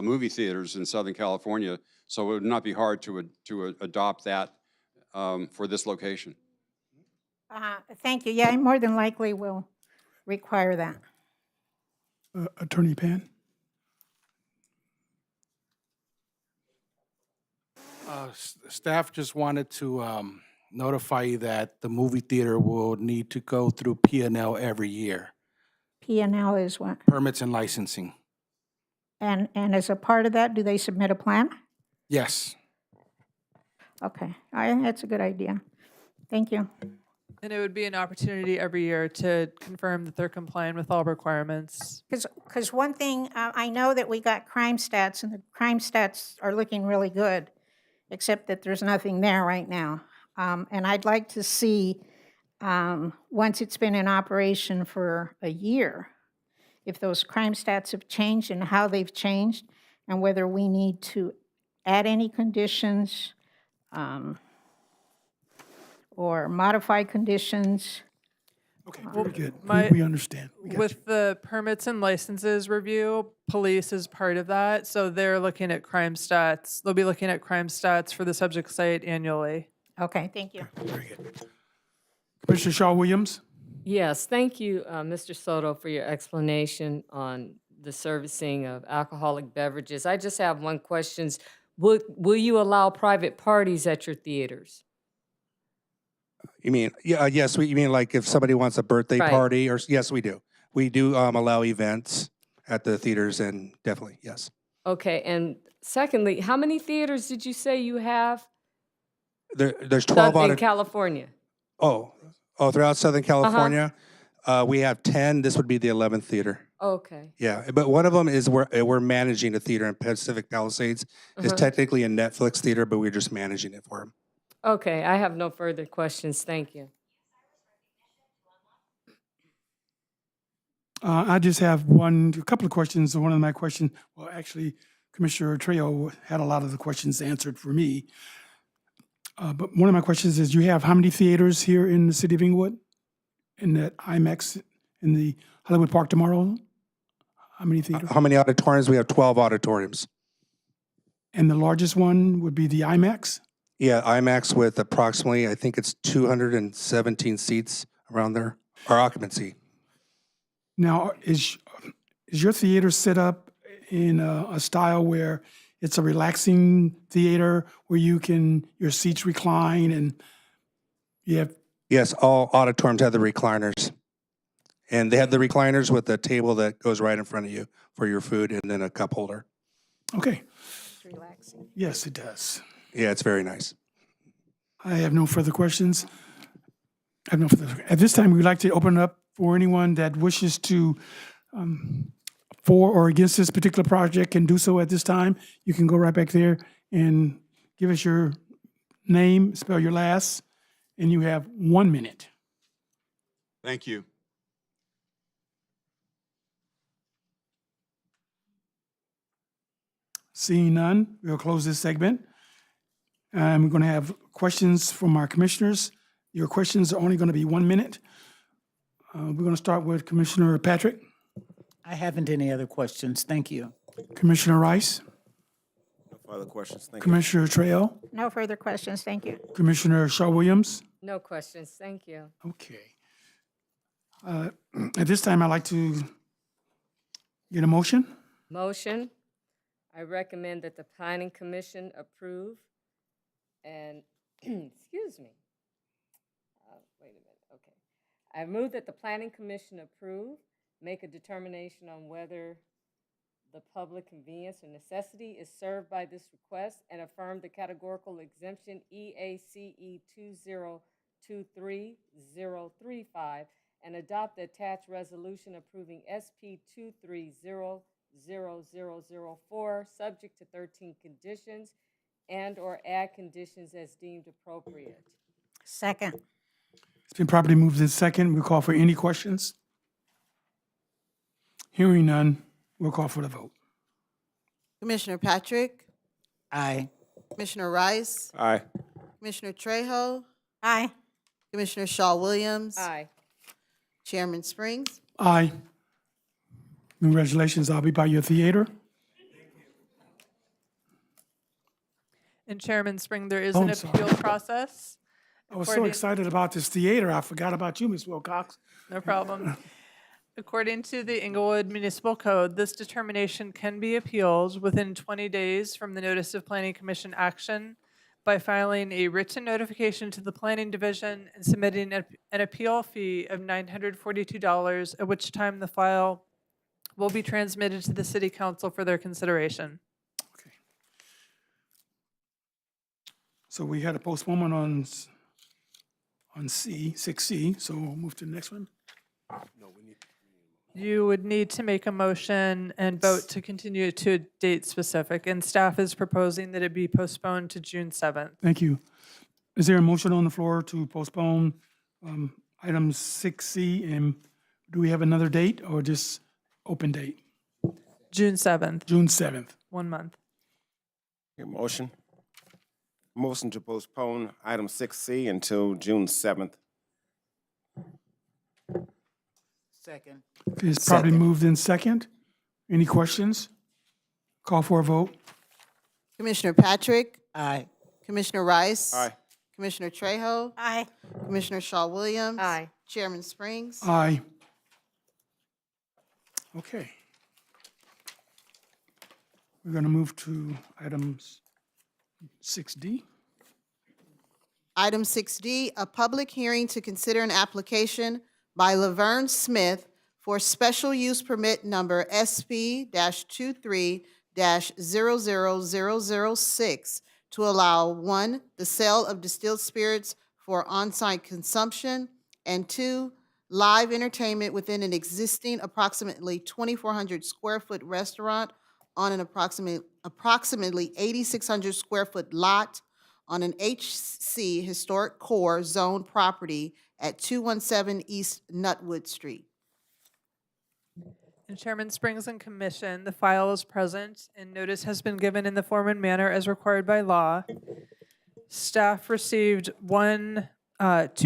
movie theaters in Southern California. So it would not be hard to adopt that for this location. Thank you. Yeah, I more than likely will require that. Attorney Pan? Staff just wanted to notify you that the movie theater will need to go through P&L every year, P&L is what? permits and licensing. And as a part of that, do they submit a plan? Yes. Okay, that's a good idea. Thank you. And it would be an opportunity every year to confirm that they're complying with all requirements. Because one thing, I know that we got crime stats, and the crime stats are looking really good, except that there's nothing there right now. And I'd like to see, once it's been in operation for a year, if those crime stats have changed and how they've changed, and whether we need to add any conditions or modify conditions. Okay, very good. my- We understand. We got you. With the permits and licenses review, police is part of that. So they're looking at crime stats. They'll be looking at crime stats for the subject site annually. Okay, thank you. Very good. Commissioner Shaw Williams? Yes, thank you, Mr. Soto, for your explanation on the servicing of alcoholic beverages. I just have one question. Will you allow private parties at your theaters? You mean, yes, you mean like if somebody wants a birthday Right. party or, yes, we do. We do allow events at the theaters and definitely, yes. Okay, and secondly, how many theaters did you say you have There's 12 in California? throughout Southern California. We have 10. This would be the 11th theater. Okay, Yeah, but one of them is we're managing a theater in Pacific Palisades. It's technically a Netflix theater, but we're just managing it for them. okay, I have no further questions. Thank you. I just have a couple of questions. One of my questions, well, actually, Commissioner Trejo had a lot of the questions answered for me. But one of my questions is, you have how many theaters here in the city of Inglewood? In that IMAX in the Hollywood Park tomorrow? How many theaters? How many auditoriums? We have 12 auditoriums. And the largest one would be the IMAX? Yeah, IMAX with approximately, I think it's 217 seats around there, our occupancy. Now, is your theater set up in a style where it's a relaxing theater where your seats recline and you have, Yes, all auditoriums have the recliners. And they have the recliners with a table that goes right in front of you for your food and then a cup holder. okay, It's relaxing. yes, it does. Yeah, it's very nice. I have no further questions. At this time, we'd like to open up for anyone that wishes to, for or against this particular project can do so at this time. You can go right back there and give us your name, spell your last, and you have 1 minute. Thank you. Seeing none, we'll close this segment. And we're going to have questions from our commissioners. Your questions are only going to be 1 minute. We're going to start with Commissioner Patrick, I haven't any other questions. Thank you. Commissioner Rice, No further questions. Thank you. Commissioner Trejo, No further questions, thank you. Commissioner Shaw Williams. No questions, thank you. Okay. At this time, I'd like to get a motion. Motion, I recommend that the Planning Commission approve and, excuse me. Wait a minute, okay. I move that the Planning Commission approve, make a determination on whether the public convenience or necessity is served by this request, and affirm the categorical exemption EACE 2023035, and adopt the attached resolution approving SP 2300004, subject to 13 conditions, and/or add conditions as deemed appropriate. Second. It's been properly moved in second. We'll call for any questions. Hearing none, we'll call for the vote. Commissioner Patrick, Aye. Commissioner Rice, Aye. Commissioner Trejo, Aye. Commissioner Shaw Williams. Aye. Chairman Springs. Aye. Congratulations, I'll be by your theater. In Chairman Spring, there is Oh, an I'm sorry. appeal process. I was so According- excited about this theater, I forgot about you, Ms. Wilcox. No problem. According to the Inglewood Municipal Code, this determination can be appealed within 20 days from the notice of Planning Commission action by filing a written notification to the Planning Division and submitting an appeal fee of $942, at which time the file will be transmitted to the City Council for their consideration. Okay. So we had a postponement on C, 6C, so we'll move to the next one. You would need to make a motion and vote to continue to a date specific, and staff is proposing that it be postponed to June 7th. Thank you. Is there a motion on the floor to postpone item 6C? And do we have another date or just open date? June 7th, June 7th. 1 month. Your motion. Motion to postpone item 6C until June 7th. Second. Okay, it's probably moved in second. Any questions? Call for a vote. Commissioner Patrick, Aye. Commissioner Rice. Aye. Commissioner Trejo, Aye. Commissioner Shaw Williams. Aye. Chairman Springs. Aye. Okay. We're going to move to items 6D. Item 6D, a public hearing to consider an application by Laverne Smith for special use permit number SP-23-00006 to allow, 1, the sale of distilled spirits for on-site consumption, and 2, live entertainment within an existing approximately 2,400 square foot restaurant on an approximately 8,600 square foot lot on an HC Historic Core Zone property at 217 East Nutwood Street. In Chairman Springs and Commission, the file is present and notice has been given in the form and manner as required by law. Staff received 2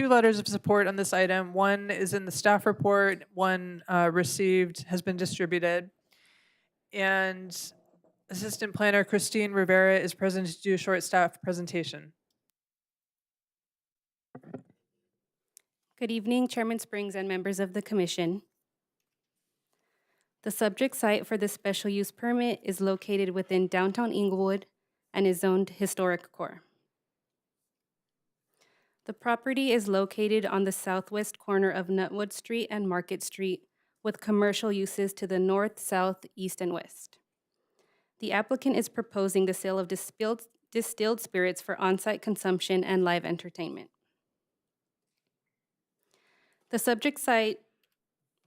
letters of support on this item. One is in the staff report, one has been distributed. And Assistant Planner Christine Rivera is present to do a short staff presentation. Good evening, Chairman Springs and members of the Commission. The subject site for this special use permit is located within downtown Inglewood and is zoned historic core. The property is located on the southwest corner of Nutwood Street and Market Street, with commercial uses to the north, south, east, and west. The applicant is proposing the sale of distilled spirits for on-site consumption and live entertainment. The subject site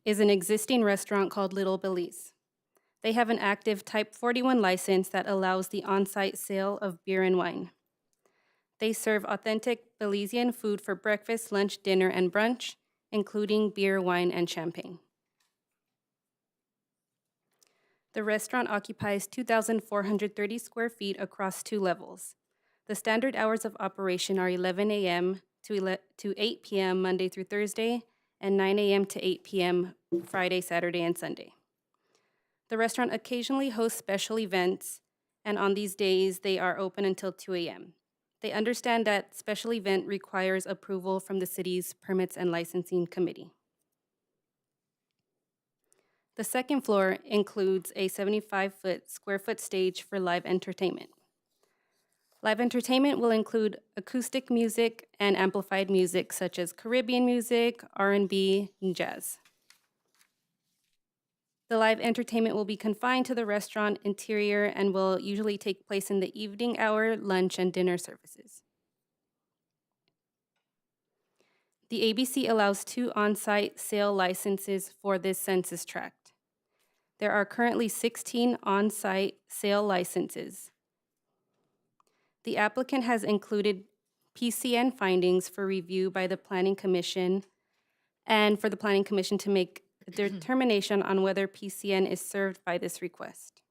is an existing restaurant called Little Belize. They have an active Type 41 license that allows the on-site sale of beer and wine. They serve authentic Belizean food for breakfast, lunch, dinner, and brunch, including beer, wine, and champagne. The restaurant occupies 2,430 square feet across 2 levels. The standard hours of operation are 11 a.m. to 8 p.m. Monday through Thursday, and 9 a.m. to 8 p.m. Friday, Saturday, and Sunday. The restaurant occasionally hosts special events, and on these days, they are open until 2 a.m. They understand that special event requires approval from the city's Permits and Licensing Committee. The second floor includes a 75 square foot stage for live entertainment. Live entertainment will include acoustic music and amplified music such as Caribbean music, R&B, and jazz. The live entertainment will be confined to the restaurant interior and will usually take place in the evening hour, lunch, and dinner services. The ABC allows 2 on-site sale licenses for this census tract. There are currently 16 on-site sale licenses. The applicant has included PCN findings for review by the Planning Commission and for the Planning Commission to make a determination on whether PCN is served by this request.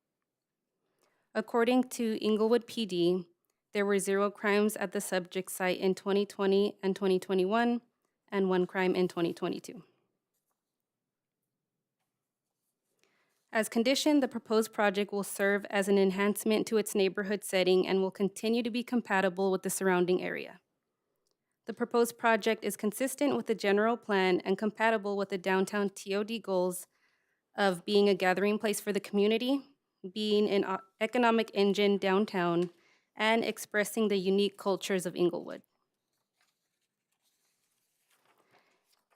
According to Inglewood PD, there were 0 crimes at the subject site in 2020 and 2021, and 1 crime in 2022. As conditioned, the proposed project will serve as an enhancement to its neighborhood setting and will continue to be compatible with the surrounding area. The proposed project is consistent with the general plan and compatible with the downtown TOD goals of being a gathering place for the community, being an economic engine downtown, and expressing the unique cultures of Inglewood.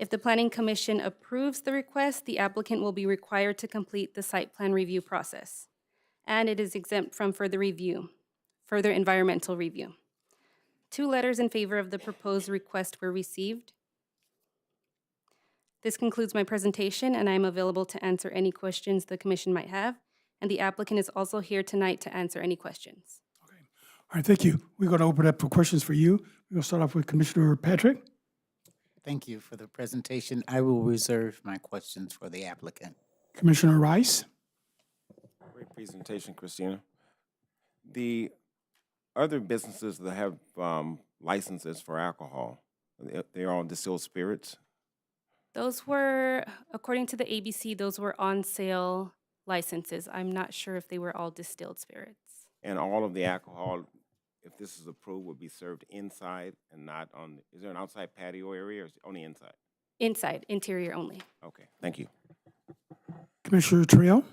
If the Planning Commission approves the request, the applicant will be required to complete the site plan review process, and it is exempt from further environmental review. 2 letters in favor of the proposed request were received. This concludes my presentation, and I am available to answer any questions the commission might have, and the applicant is also here tonight to answer any questions. Okay. All right, thank you. We're going to open up for questions for you. We're going to start off with Commissioner Patrick. Thank you for the presentation. I will reserve my questions for the applicant. Commissioner Rice. Great presentation, Christina. The other businesses that have licenses for alcohol, they're all distilled spirits? Those were, according to the ABC, those were on sale licenses. I'm not sure if they were all distilled spirits. And all of the alcohol, if this is approved, would be served inside and not on, is there an outside patio area or is it only inside? Inside, interior only. Okay, thank you. Commissioner Trill.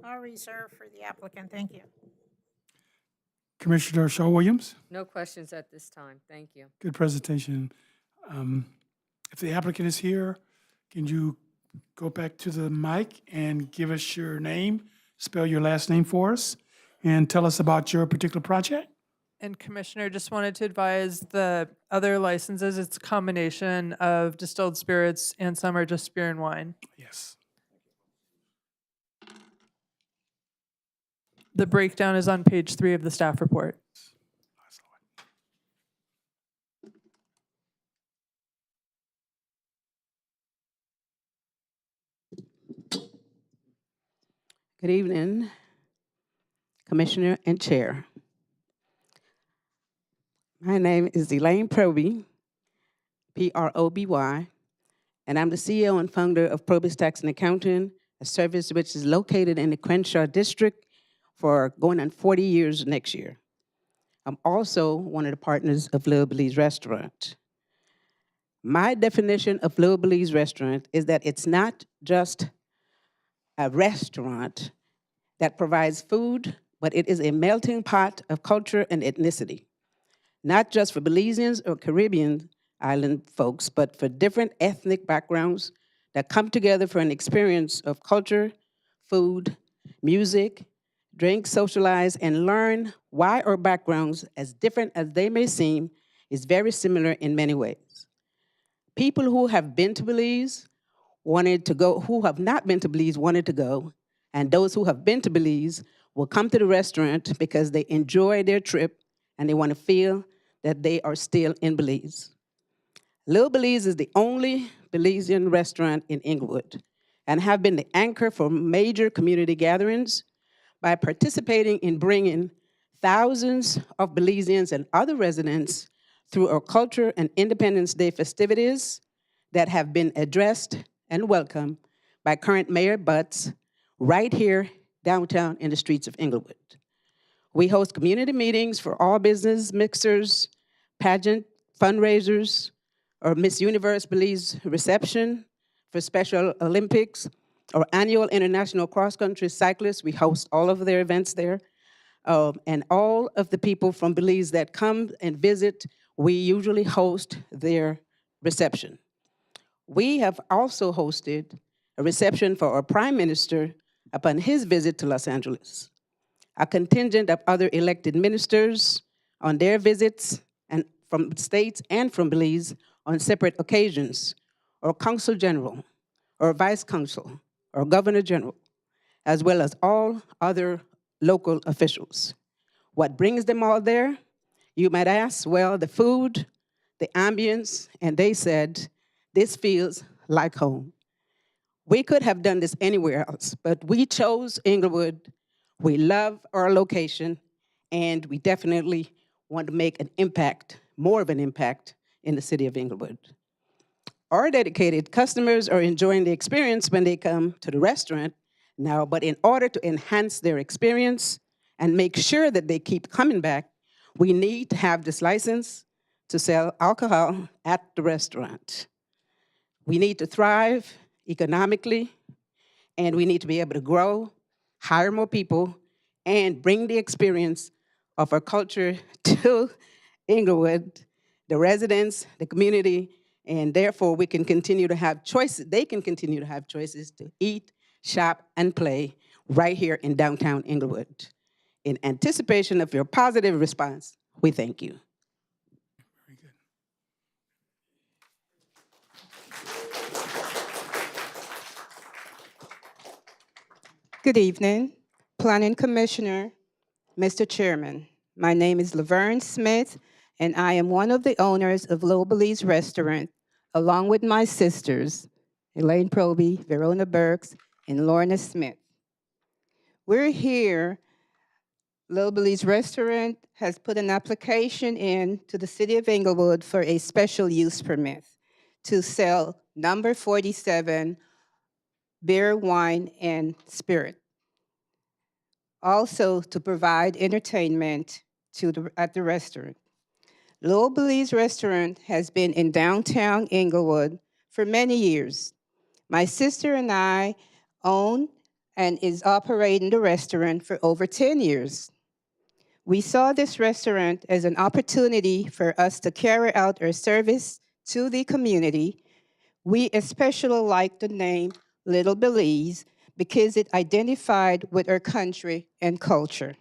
I'll reserve for the applicant, thank you. Commissioner Shaw Williams. No questions at this time. Thank you. Good presentation. If the applicant is here, can you go back to the mic and give us your name, spell your last name for us, and tell us about your particular project? And Commissioner, just wanted to advise the other licenses, it's a combination of distilled spirits and some are just beer and wine. Yes. The breakdown is on page 3 of the staff report. Good evening, Commissioner and Chair. My name is Elaine Proby, P-R-O-B-Y, and I'm the CEO and founder of Proby's Tax and Accounting, a service which is located in the Crenshaw District for going on 40 years next year. I'm also one of the partners of Little Belize Restaurant. My definition of Little Belize Restaurant is that it's not just a restaurant that provides food, but it is a melting pot of culture and ethnicity, not just for Belizeans or Caribbean island folks, but for different ethnic backgrounds that come together for an experience of culture, food, music, drink, socialize, and learn why our backgrounds, as different as they may seem, is very similar in many ways. People who have been to Belize wanted to go, who have not been to Belize wanted to go, and those who have been to Belize will come to the restaurant because they enjoy their trip and they want to feel that they are still in Belize. Little Belize is the only Belizean restaurant in Inglewood and have been the anchor for major community gatherings by participating in bringing thousands of Belizeans and other residents through our Culture and Independence Day festivities that have been addressed and welcomed by current Mayor Butts right here downtown in the streets of Inglewood. We host community meetings for all business mixers, pageant fundraisers, or Miss Universe Belize reception for Special Olympics, or annual international cross-country cyclists. We host all of their events there. And all of the people from Belize that come and visit, we usually host their reception. We have also hosted a reception for our Prime Minister upon his visit to Los Angeles. A contingent of other elected ministers on their visits and from states and from Belize on separate occasions, or Consul General, or Vice Consul, or Governor General, as well as all other local officials. What brings them all there? You might ask, well, the food, the ambience, and they said, this feels like home. We could have done this anywhere else, but we chose Inglewood. We love our location, and we definitely want to make an impact, more of an impact, in the city of Inglewood. Our dedicated customers are enjoying the experience when they come to the restaurant now, but in order to enhance their experience and make sure that they keep coming back, we need to have this license to sell alcohol at the restaurant. We need to thrive economically, and we need to be able to grow, hire more people, and bring the experience of our culture to Inglewood, the residents, the community, and therefore we can continue to have choices. They can continue to have choices to eat, shop, and play right here in downtown Inglewood. In anticipation of your positive response, we thank you. Very good. Good evening, Planning Commissioner, Mr. Chairman. My name is Laverne Smith, and I am one of the owners of Little Belize Restaurant, along with my sisters, Elaine Proby, Verona Burks, and Lorna Smith. We're here. Little Belize Restaurant has put an application in to the City of Inglewood for a special use permit to sell number 47 beer, wine, and spirit. Also to provide entertainment at the restaurant. Little Belize Restaurant has been in downtown Inglewood for many years. My sister and I own and is operating the restaurant for over 10 years. We saw this restaurant as an opportunity for us to carry out our service to the community. We especially like the name Little Belize because it identified with our country and culture,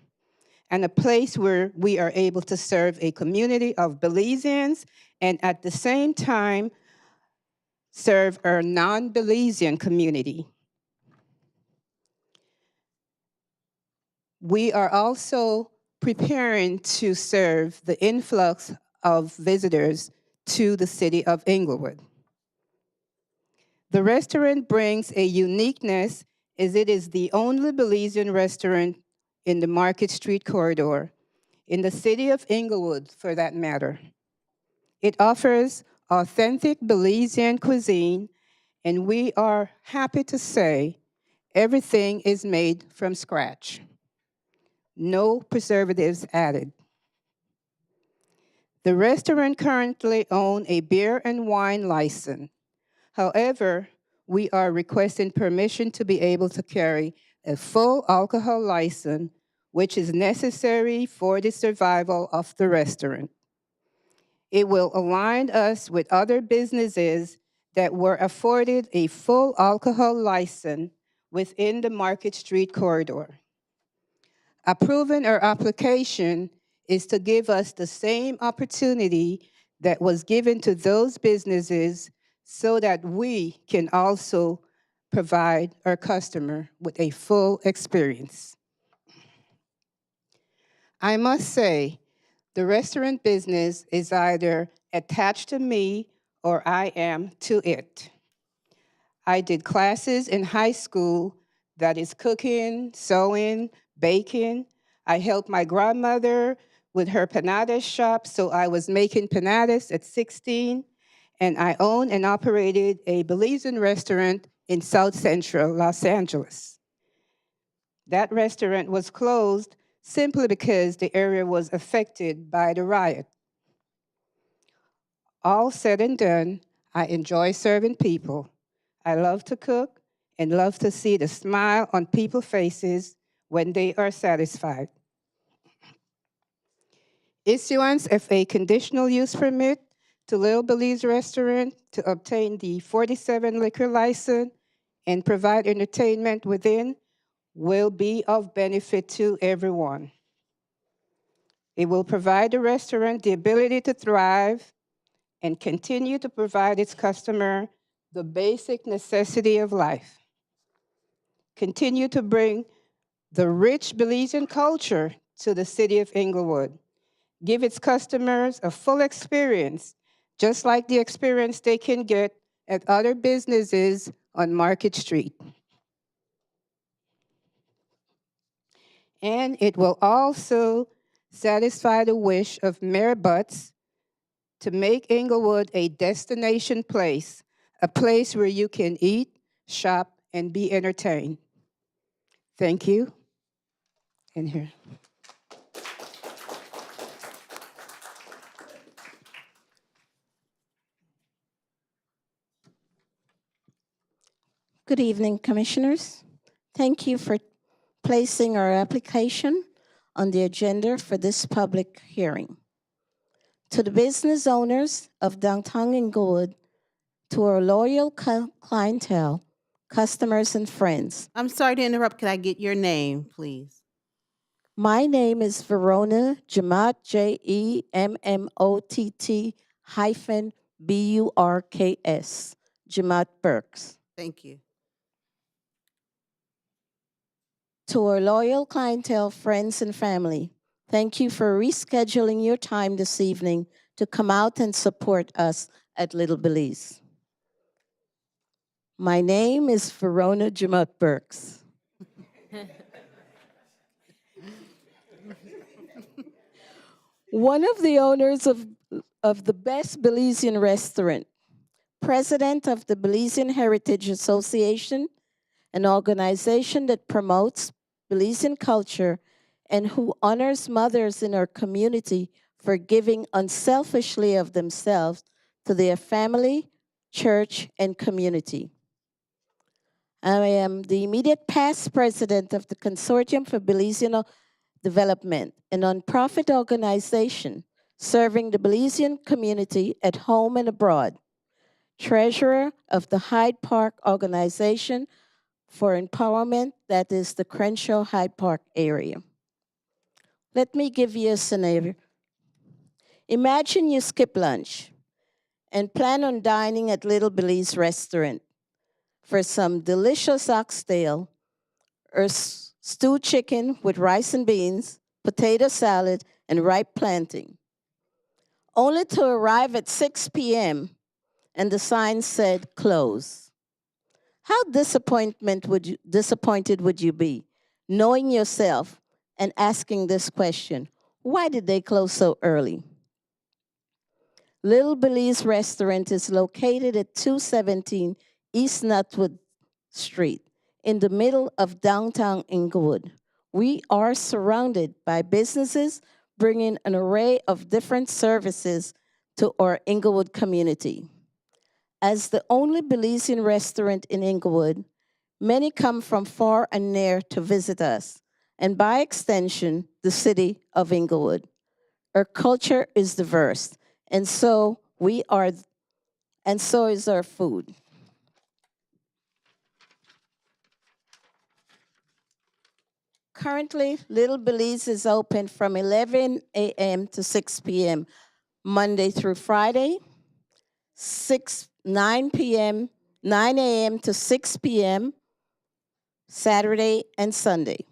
and a place where we are able to serve a community of Belizeans and at the same time serve our non-Belizean community. We are also preparing to serve the influx of visitors to the city of Inglewood. The restaurant brings a uniqueness as it is the only Belizean restaurant in the Market Street corridor, in the city of Inglewood for that matter. It offers authentic Belizean cuisine, and we are happy to say everything is made from scratch. No preservatives added. The restaurant currently owns a beer and wine license. However, we are requesting permission to be able to carry a full alcohol license, which is necessary for the survival of the restaurant. It will align us with other businesses that were afforded a full alcohol license within the Market Street corridor. Approving our application is to give us the same opportunity that was given to those businesses so that we can also provide our customer with a full experience. I must say, the restaurant business is either attached to me or I am to it. I did classes in high school that is cooking, sewing, baking. I helped my grandmother with her panadas shop, so I was making panadas at 16. And I owned and operated a Belizean restaurant in South Central Los Angeles. That restaurant was closed simply because the area was affected by the riot. All said and done, I enjoy serving people. I love to cook and love to see the smile on people's faces when they are satisfied. Issuance of a conditional use permit to Little Belize Restaurant to obtain the 47 liquor license and provide entertainment within will be of benefit to everyone. It will provide the restaurant the ability to thrive and continue to provide its customer the basic necessity of life. Continue to bring the rich Belizean culture to the city of Inglewood. Give its customers a full experience, just like the experience they can get at other businesses on Market Street. And it will also satisfy the wish of Mayor Butts to make Inglewood a destination place, a place where you can eat, shop, and be entertained. Thank you. And here. Good evening, Commissioners. Thank you for placing our application on the agenda for this public hearing. To the business owners of downtown Inglewood, to our loyal clientele, customers, and friends, I'm sorry to interrupt. Could I get your name, please? my name is Verona Jemott, Jemmott hyphen Burks, Jemott Burks. Thank you. To our loyal clientele, friends, and family, thank you for rescheduling your time this evening to come out and support us at Little Belize. My name is Verona Jemott Burks. One of the owners of the best Belizean restaurant, president of the Belizean Heritage Association, an organization that promotes Belizean culture and who honors mothers in our community for giving unselfishly of themselves to their family, church, and community. I am the immediate past president of the Consortium for Belizean Development, a nonprofit organization serving the Belizean community at home and abroad, treasurer of the Hyde Park Organization for Empowerment, that is the Crenshaw Hyde Park area. Let me give you a scenario. Imagine you skip lunch and plan on dining at Little Belize Restaurant for some delicious oxtail or stewed chicken with rice and beans, potato salad, and ripe plantain, only to arrive at 6 p.m. and the sign said close. How disappointed would you be, knowing yourself and asking this question, why did they close so early? Little Belize Restaurant is located at 217 East Nutwood Street, in the middle of downtown Inglewood. We are surrounded by businesses bringing an array of different services to our Inglewood community. As the only Belizean restaurant in Inglewood, many come from far and near to visit us, and by extension, the city of Inglewood. Our culture is diverse, and so is our food. Currently, Little Belize is open from 11 a.m. to 6 p.m. Monday through Friday, 9 p.m., 9 a.m. to 6 p.m. Saturday and Sunday.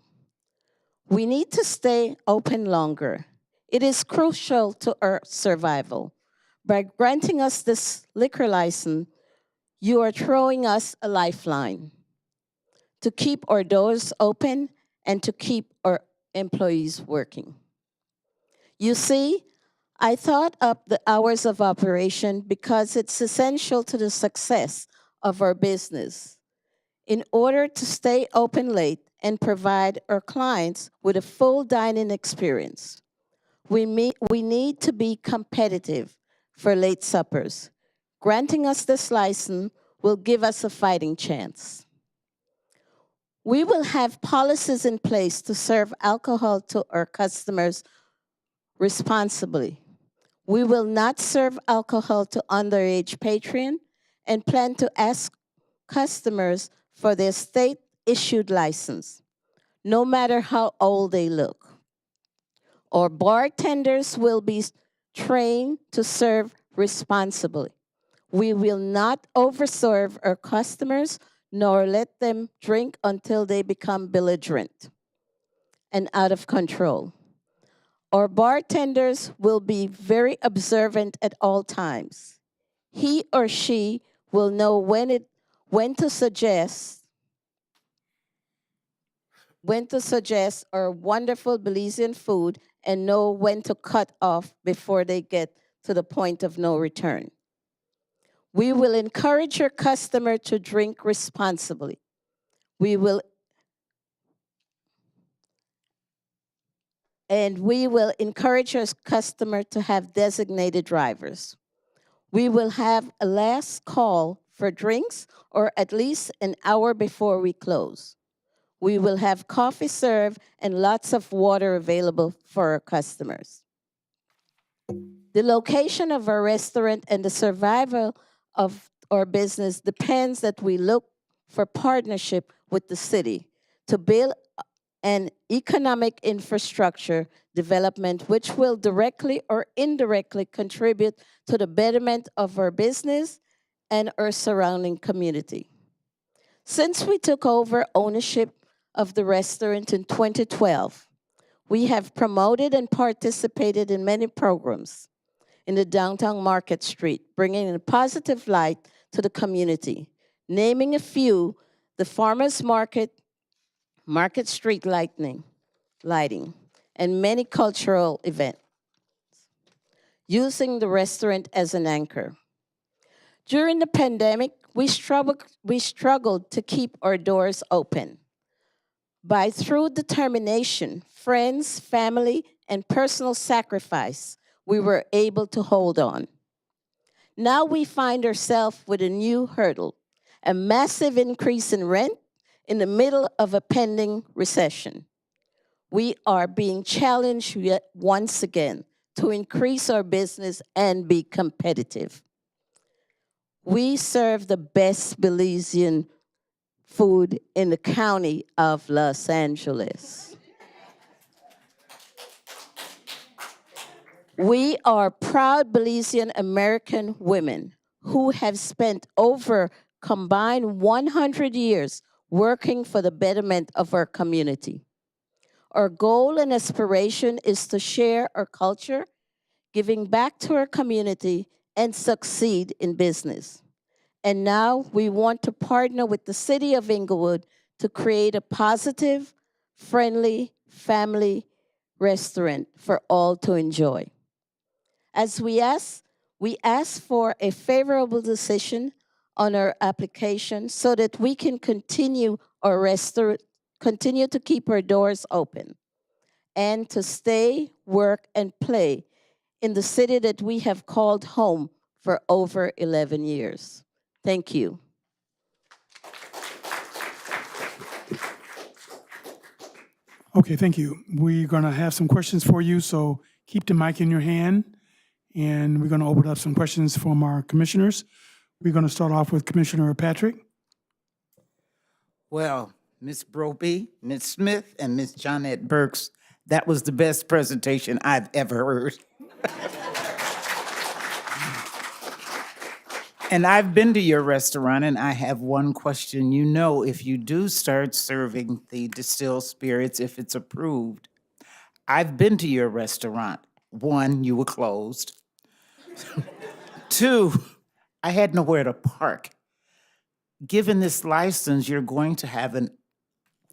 We need to stay open longer. It is crucial to our survival. By granting us this liquor license, you are throwing us a lifeline to keep our doors open and to keep our employees working. You see, I thought up the hours of operation because it's essential to the success of our business. In order to stay open late and provide our clients with a full dining experience, we need to be competitive for late suppers. Granting us this license will give us a fighting chance. We will have policies in place to serve alcohol to our customers responsibly. We will not serve alcohol to underage patrons and plan to ask customers for their state-issued license, no matter how old they look. Our bartenders will be trained to serve responsibly. We will not overserve our customers nor let them drink until they become belligerent and out of control. Our bartenders will be very observant at all times. He or she will know when to suggest our wonderful Belizean food and know when to cut off before they get to the point of no return. We will encourage our customer to drink responsibly. We will encourage our customer to have designated drivers. We will have a last call for drinks or at least an hour before we close. We will have coffee served and lots of water available for our customers. The location of our restaurant and the survival of our business depends that we look for partnership with the city to build an economic infrastructure development which will directly or indirectly contribute to the betterment of our business and our surrounding community. Since we took over ownership of the restaurant in 2012, we have promoted and participated in many programs in the downtown Market Street, bringing a positive light to the community. Naming a few, the Farmers Market, Market Street lighting, and many cultural events, using the restaurant as an anchor. During the pandemic, we struggled to keep our doors open. Through determination, friends, family, and personal sacrifice, we were able to hold on. Now we find ourselves with a new hurdle, a massive increase in rent in the middle of a pending recession. We are being challenged yet once again to increase our business and be competitive. We serve the best Belizean food in the county of Los Angeles. We are proud Belizean American women who have spent over combined 100 years working for the betterment of our community. Our goal and aspiration is to share our culture, giving back to our community, and succeed in business. And now we want to partner with the city of Inglewood to create a positive, friendly, family restaurant for all to enjoy. As we ask for a favorable decision on our application so that we can continue to keep our doors open and to stay, work, and play in the city that we have called home for over 11 years. Thank you. Okay, thank you. We're going to have some questions for you, so keep the mic in your hand, and we're going to open up some questions from our commissioners. We're going to start off with Commissioner Patrick. Well, Ms. Broby, Ms. Smith, and Ms. Johnette Burks, that was the best presentation I've ever heard. And I've been to your restaurant, and I have one question. You know, if you do start serving the distilled spirits, if it's approved, I've been to your restaurant. One, you were closed. Two, I had nowhere to park. Given this license, you're going to have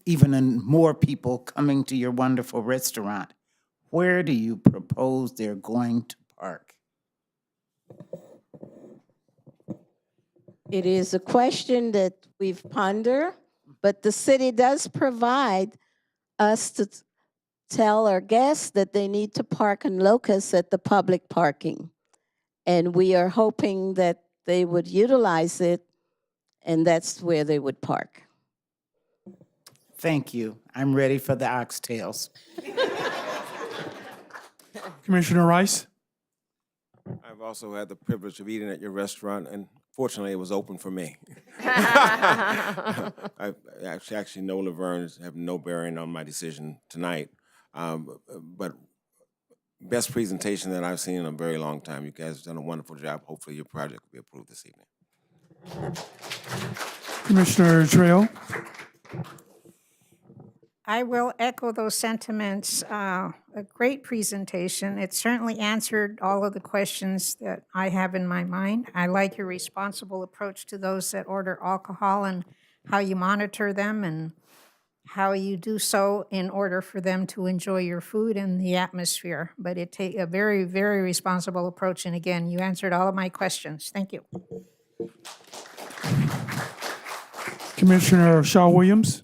even more people coming to your wonderful restaurant. Where do you propose they're going to park? It is a question that we've pondered, but the city does provide us to tell our guests that they need to park on Locust at the public parking. And we are hoping that they would utilize it, and that's where they would park. Thank you. I'm ready for the oxtails. Commissioner Rice. I've also had the privilege of eating at your restaurant, and fortunately, it was open for me. I actually know Laverne's have no bearing on my decision tonight, but best presentation that I've seen in a very long time. You guys have done a wonderful job. Hopefully, your project will be approved this evening. Commissioner Trail. I will echo those sentiments. A great presentation. It certainly answered all of the questions that I have in my mind. I like your responsible approach to those that order alcohol and how you monitor them and how you do so in order for them to enjoy your food and the atmosphere. But it takes a very, very responsible approach. And again, you answered all of my questions. Thank you. Commissioner Shaw Williams.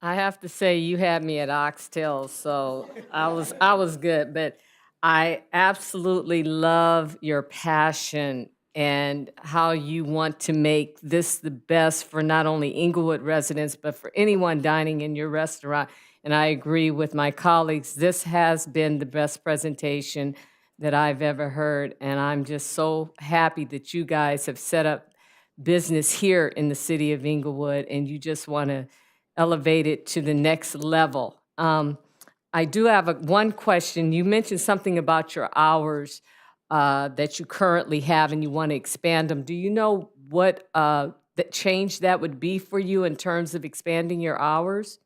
I have to say, you had me at oxtails, so I was good. But I absolutely love your passion and how you want to make this the best for not only Inglewood residents, but for anyone dining in your restaurant. And I agree with my colleagues. This has been the best presentation that I've ever heard. And I'm just so happy that you guys have set up business here in the city of Inglewood, and you just want to elevate it to the next level. I do have one question. You mentioned something about your hours that you currently have and you want to expand them. Do you know what that change that would be for you in terms of expanding your hours?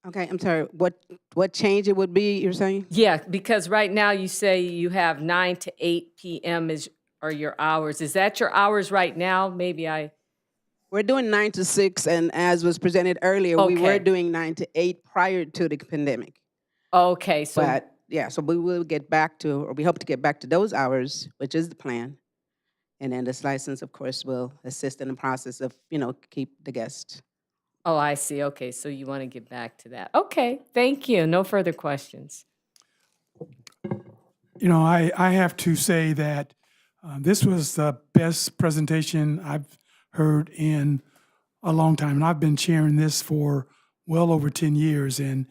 Okay, I'm sorry, what change it would be, you're saying? Yeah, because right now you say you have 9 to 8 p.m. are your hours. Is that your hours right now? We're doing 9 to 6, and as was presented earlier, we were Okay. doing 9 to 8 prior to the pandemic. Okay, so But, yeah, so we will get back to, or we hope to get back to those hours, which is the plan. And then this license, of course, will assist in the process of, keep the guests. oh, I see. Okay, so you want to get back to that. Okay, thank you. No further questions. You know, I have to say that this was the best presentation I've heard in a long time. And I've been chairing this for well over 10 years, and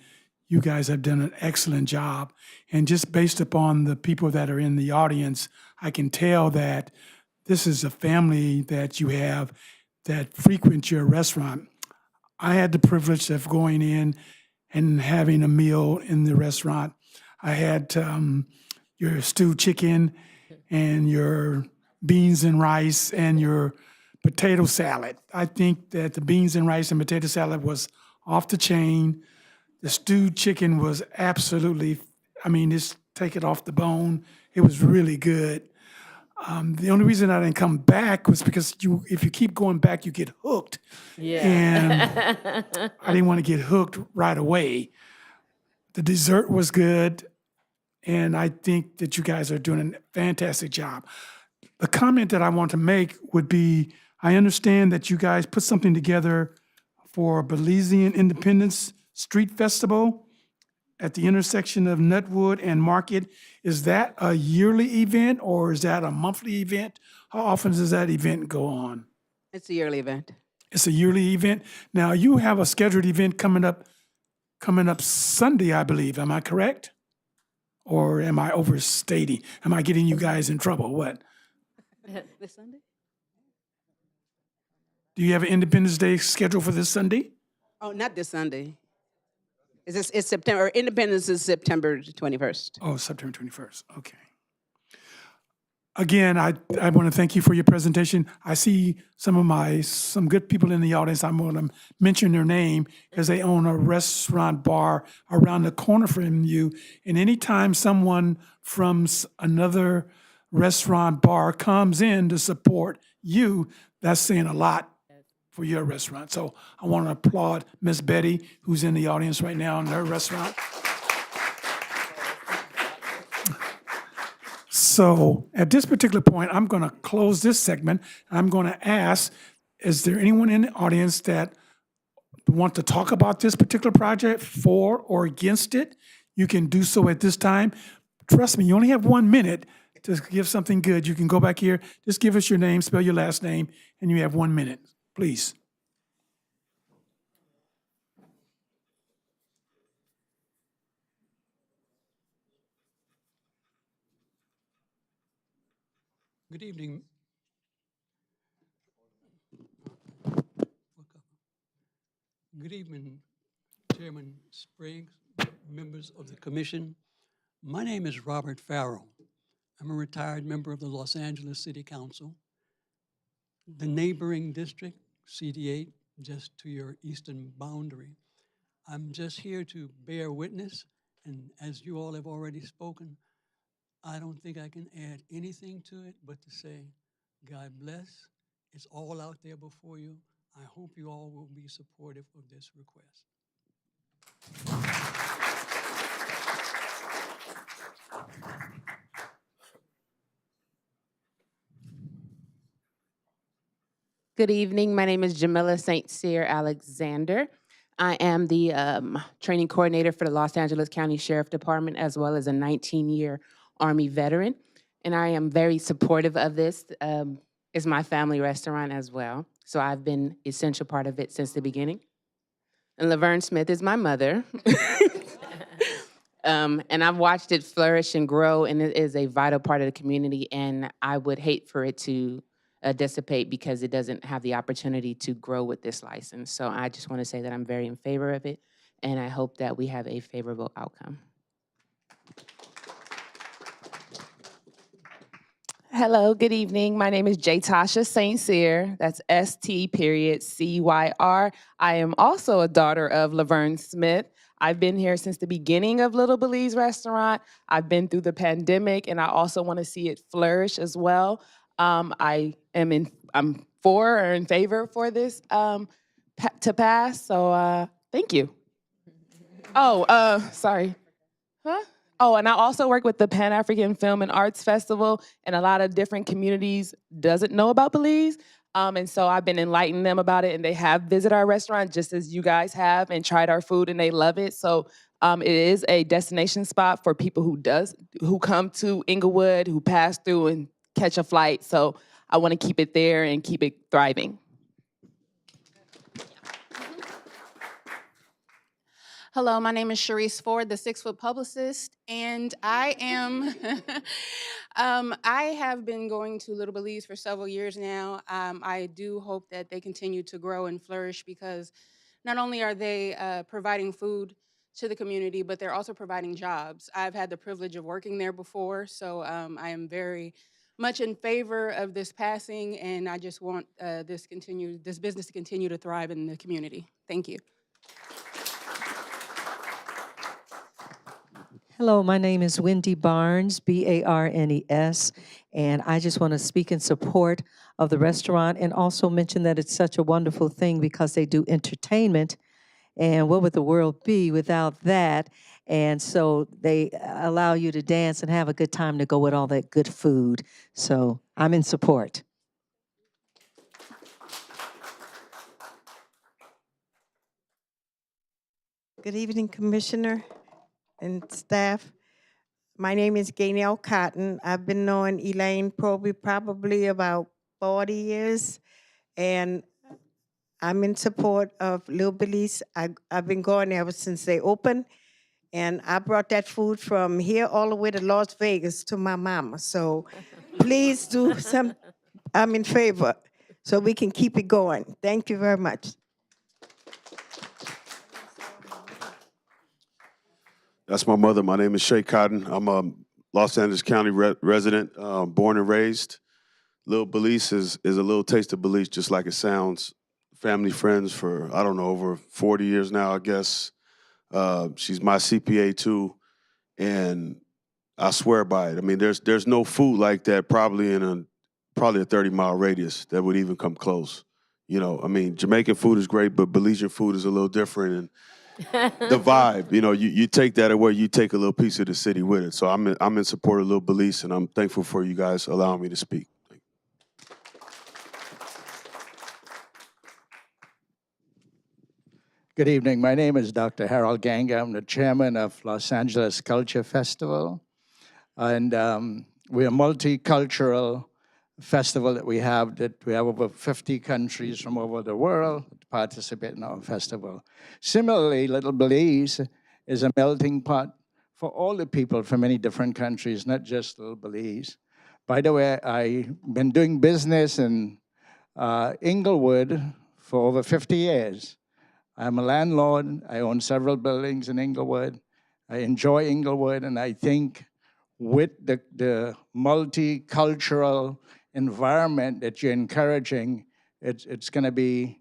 you guys have done an excellent job. And just based upon the people that are in the audience, I can tell that this is a family that you have that frequent your restaurant. I had the privilege of going in and having a meal in the restaurant. I had your stewed chicken and your beans and rice and your potato salad. I think that the beans and rice and potato salad was off the chain. The stewed chicken was absolutely, just take it off the bone. It was really good. The only reason I didn't come back was because if you keep going back, you get hooked. Yeah. And I didn't want to get hooked right away. The dessert was good, and I think that you guys are doing a fantastic job. The comment that I want to make would be, I understand that you guys put something together for Belizean Independence Street Festival. at the intersection of Nutwood and Market. Is that a yearly event or is that a monthly event? How often does that event go on? It's a yearly event. It's a yearly event. Now, you have a scheduled event coming up Sunday, I believe. Am I correct? Or am I overstating? Am I getting you guys in trouble? What? This Sunday? Do you have an Independence Day scheduled for this Sunday? Oh, not this Sunday. It's September, Independence is September 21st. Oh, September 21st. Okay. Again, I want to thank you for your presentation. I see some good people in the audience. I'm going to mention their name because they own a restaurant bar around the corner from you. And anytime someone from another restaurant bar comes in to support you, that's saying a lot for your restaurant. So I want to applaud Miss Betty, who's in the audience right now in her restaurant. So at this particular point, I'm going to close this segment. I'm going to ask, is there anyone in the audience that want to talk about this particular project for or against it? You can do so at this time. Trust me, you only have 1 minute to give something good. You can go back here, just give us your name, spell your last name, and you have 1 minute, please. Good evening. Good evening, Chairman Spriggs, members of the commission. My name is Robert Farrell. I'm a retired member of the Los Angeles City Council. The neighboring district, CD8, just to your eastern boundary. I'm just here to bear witness, and as you all have already spoken, I don't think I can add anything to it but to say, God bless. It's all out there before you. I hope you all will be supportive of this request. Good evening. My name is Jamila St. Cyr Alexander. I am the training coordinator for the Los Angeles County Sheriff Department, as well as a 19-year Army veteran. And I am very supportive of this. It's my family restaurant as well. So I've been essential part of it since the beginning. And Laverne Smith is my mother. And I've watched it flourish and grow, and it is a vital part of the community. And I would hate for it to dissipate because it doesn't have the opportunity to grow with this license. So I just want to say that I'm very in favor of it, and I hope that we have a favorable outcome. Hello, good evening. My name is Tasha St. Cyr. That's ST.CYR. I am also a daughter of Laverne Smith. I've been here since the beginning of Little Belize Restaurant. I've been through the pandemic, and I also want to see it flourish as well. I'm for or in favor for this to pass. So thank you. Oh, sorry. Huh? Oh, and I also work with the Pan-African Film and Arts Festival, and a lot of different communities doesn't know about Belize. And so I've been enlightening them about it, and they have visited our restaurant just as you guys have and tried our food, and they love it. So it is a destination spot for people who come to Inglewood, who pass through and catch a flight. So I want to keep it there and keep it thriving. Hello, my name is Sharice Ford, the 6-foot publicist, and I am, I have been going to Little Belize for several years now. I do hope that they continue to grow and flourish because not only are they providing food to the community, but they're also providing jobs. I've had the privilege of working there before, so I am very much in favor of this passing, and I just want this business to continue to thrive in the community. Thank you. Hello, my name is Wendy Barnes, Barnes, and I just want to speak in support of the restaurant and also mention that it's such a wonderful thing because they do entertainment, and what would the world be without that? And so they allow you to dance and have a good time to go with all that good food. So I'm in support. Good evening, Commissioner. and staff. My name is Gaynell Cotton. I've been knowing Elaine probably about 40 years, and I'm in support of Little Belize. I've been going ever since they opened, and I brought that food from here all the way to Las Vegas to my mama. So please do some, I'm in favor, so we can keep it going. Thank you very much. That's my mother. My name is Shay Cotton. I'm a Los Angeles County resident, born and raised. Little Belize is a little taste of Belize, just like it sounds. Family friends for, I don't know, over 40 years now, I guess. She's my CPA too, and I swear by it. I mean, there's no food like that probably in a 30-mile radius that would even come close. You know, I mean, Jamaican food is great, but Belizean food is a little different, and the vibe, you know, you take that away, you take a little piece of the city with it. So I'm in support of Little Belize, and I'm thankful for you guys allowing me to speak. Good evening. My name is Dr. Harold Ganga. I'm the chairman of Los Angeles Culture Festival. And we're a multicultural festival that we have over 50 countries from over the world participate in our festival. Similarly, Little Belize is a melting pot for all the people from many different countries, not just Little Belize. By the way, I've been doing business in Inglewood for over 50 years. I'm a landlord. I own several buildings in Inglewood. I enjoy Inglewood, and I think with the multicultural environment that you're encouraging, it's going to be,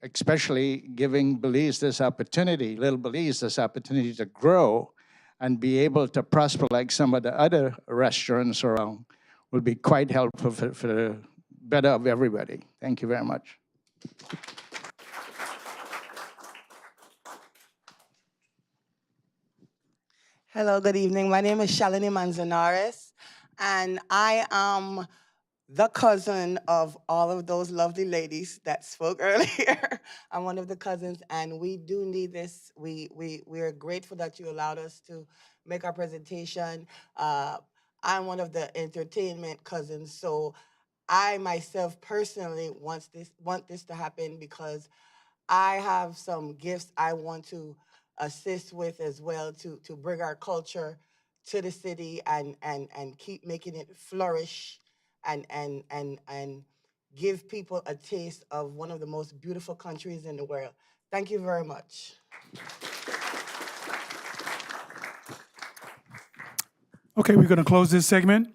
especially giving Belize this opportunity, Little Belize this opportunity to grow and be able to prosper like some of the other restaurants around, will be quite helpful for the better of everybody. Thank you very much. Hello, good evening. My name is Shalini Manzanares, and I am the cousin of all of those lovely ladies that spoke earlier. I'm one of the cousins, and we do need this. We're grateful that you allowed us to make our presentation. I'm one of the entertainment cousins, so I myself personally want this to happen because I have some gifts I want to assist with as well to bring our culture to the city and keep making it flourish and give people a taste of one of the most beautiful countries in the world. Thank you very much. Okay, we're going to close this segment,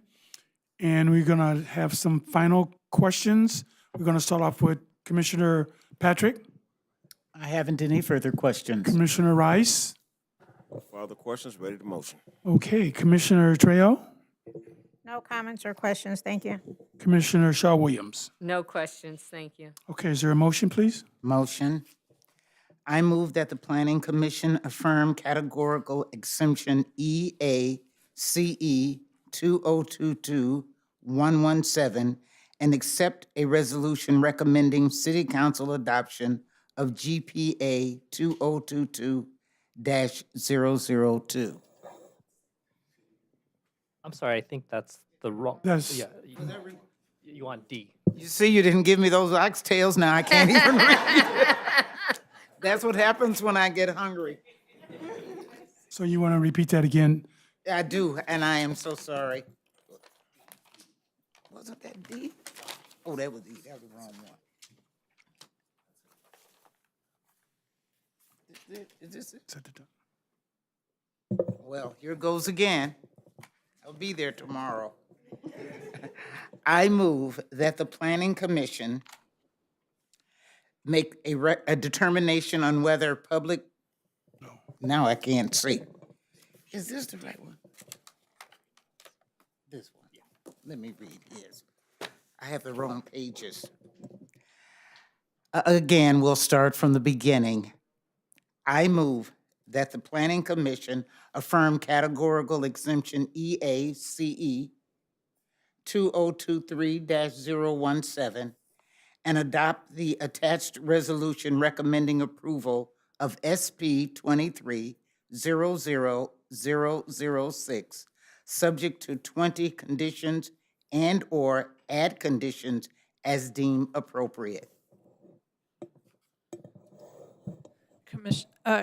and we're going to have some final questions. We're going to start off with Commissioner Patrick. I haven't any further questions. Commissioner Rice. For other questions, ready to motion. Okay, Commissioner Trejo. No comments or questions, thank you. Commissioner Shaw Williams. No questions, thank you. Okay, is there a motion, please? Motion. I move that the Planning Commission affirm categorical exemption EACE 2022-117 and accept a resolution recommending City Council adoption of GPA 2022-002. I'm sorry, I think that's the wrong. That's- Yeah, you want D. You see, you didn't give me those oxtails, now I can't even read. That's what happens when I get hungry. So you want to repeat that again? I do, and I am so sorry. Wasn't that D? Oh, that was E, that was the wrong one. Is this it? Well, here goes again. I'll be there tomorrow. I move that the Planning Commission make a determination on whether public, now I can't see. Is this the right one? This one. Let me read this. I have the wrong pages. Again, we'll start from the beginning. I move that the Planning Commission affirm categorical exemption EACE 2023-017 and adopt the attached resolution recommending approval of SP 23-000 006, subject to 20 conditions and/or add conditions as deemed appropriate.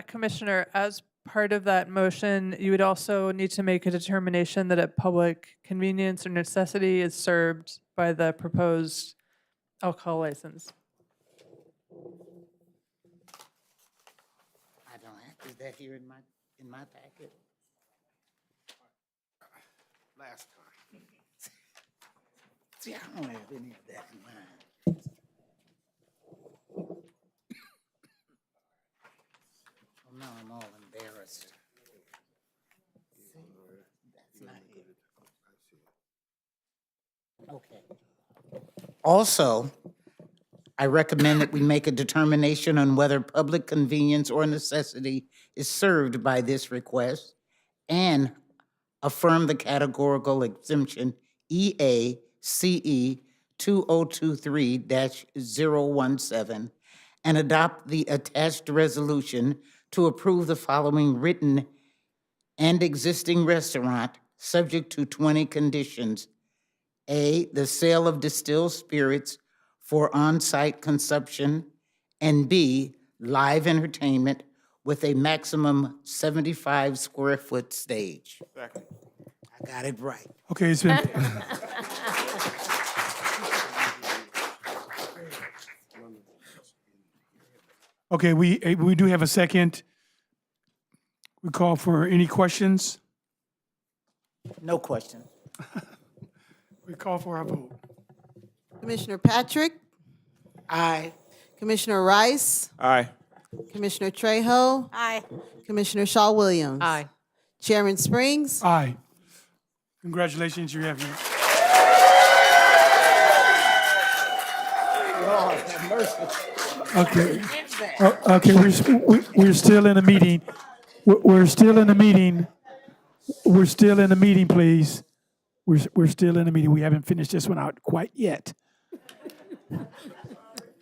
Commissioner, as part of that motion, you would also need to make a determination that a public convenience or necessity is served by the proposed alcohol license. I don't have, is that here in my packet? Last time. See, I don't have any of that in mind. Oh, now I'm all embarrassed. See, that's not it. Okay. Also, I recommend that we make a determination on whether public convenience or necessity is served by this request and affirm the categorical exemption EACE 2023-017 and adopt the attached resolution to approve the following written and existing restaurant, subject to 20 conditions. A, the sale of distilled spirits for on-site consumption, and B, live entertainment with a maximum 75 square foot stage. Second. I got it right. Okay, it's been, okay, we do have a second. We call for any questions. No question. We call for our vote. Commissioner Patrick, Aye. Commissioner Rice, Aye. Commissioner Trejo, Aye. Commissioner Shaw Williams. Aye. Chairman Springs. Aye. Congratulations, you have your. Lord have mercy. Okay. Okay, we're still in a meeting. We're still in a meeting. We're still in a meeting, please. We're still in a meeting. We haven't finished this one out quite yet.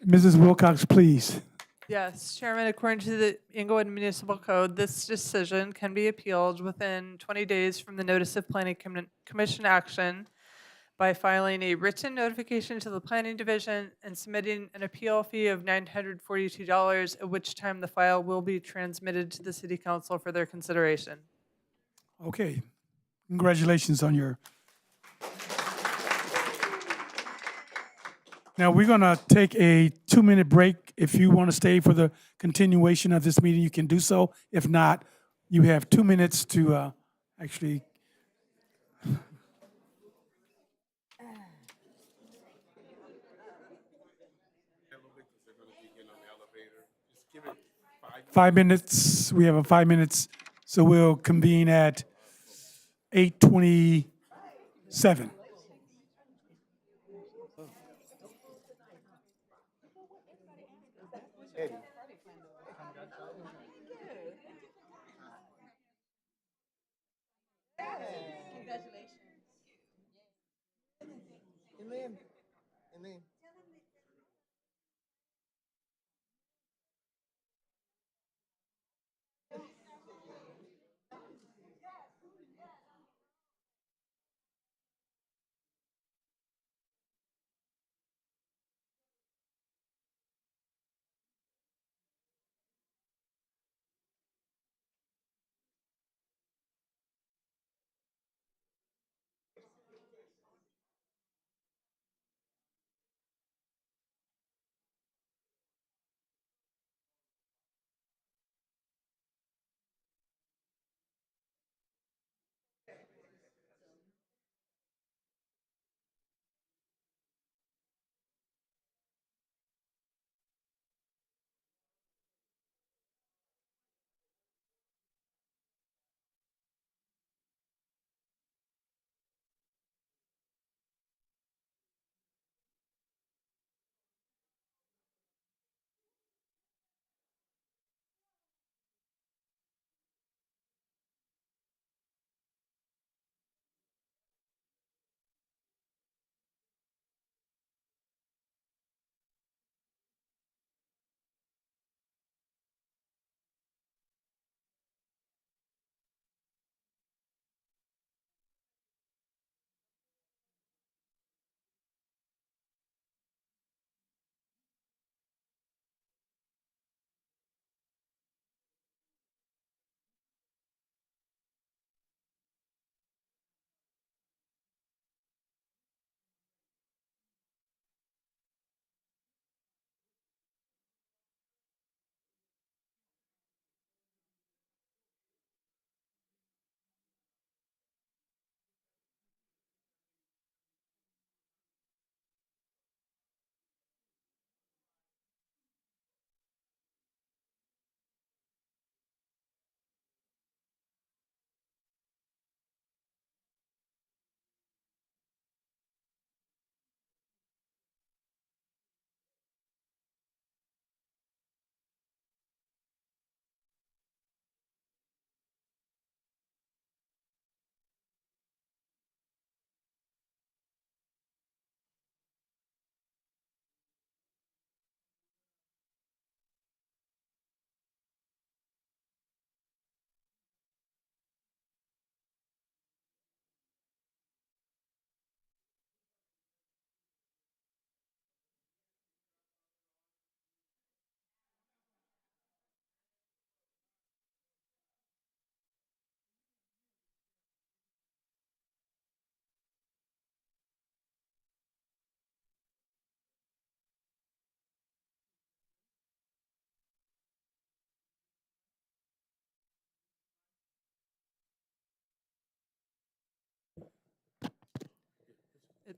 Mrs. Wilcox, please. Yes, Chairman, according to the Inglewood Municipal Code, this decision can be appealed within 20 days from the notice of planning commission action by filing a written notification to the planning division and submitting an appeal fee of $942, at which time the file will be transmitted to the city council for their consideration. Okay. Congratulations on your. Now, we're going to take a 2-minute break. If you want to stay for the continuation of this meeting, you can do so. If not, you have 2 minutes to actually. Five minutes. We have a 5 minutes. So we'll convene at 8:27.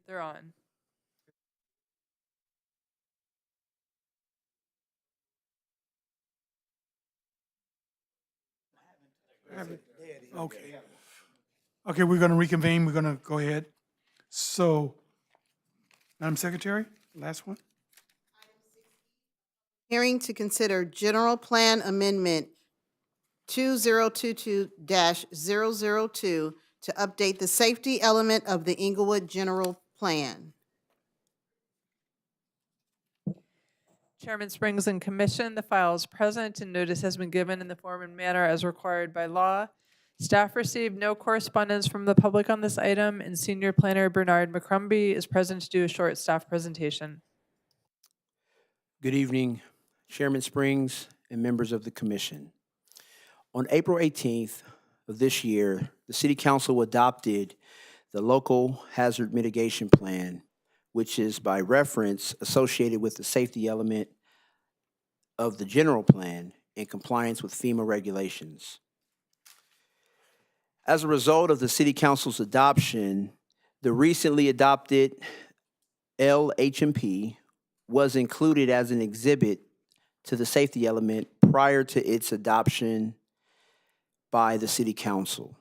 They're on. Okay. Okay, we're going to reconvene. We're going to go ahead. So, Madam Secretary, last one. Hearing to consider General Plan Amendment 2022-002 to update the safety element of the Inglewood General Plan. Chairman Springs and Commission, the file is present and notice has been given in the form and manner as required by law. Staff received no correspondence from the public on this item, and Senior Planner Bernard McCrumbie is present to do a short staff presentation. Good evening, Chairman Springs and members of the Commission. On April 18th of this year, the City Council adopted the Local Hazard Mitigation Plan, which is by reference associated with the safety element of the general plan in compliance with FEMA regulations. As a result of the City Council's adoption, the recently adopted LHMP was included as an exhibit to the safety element prior to its adoption by the City Council.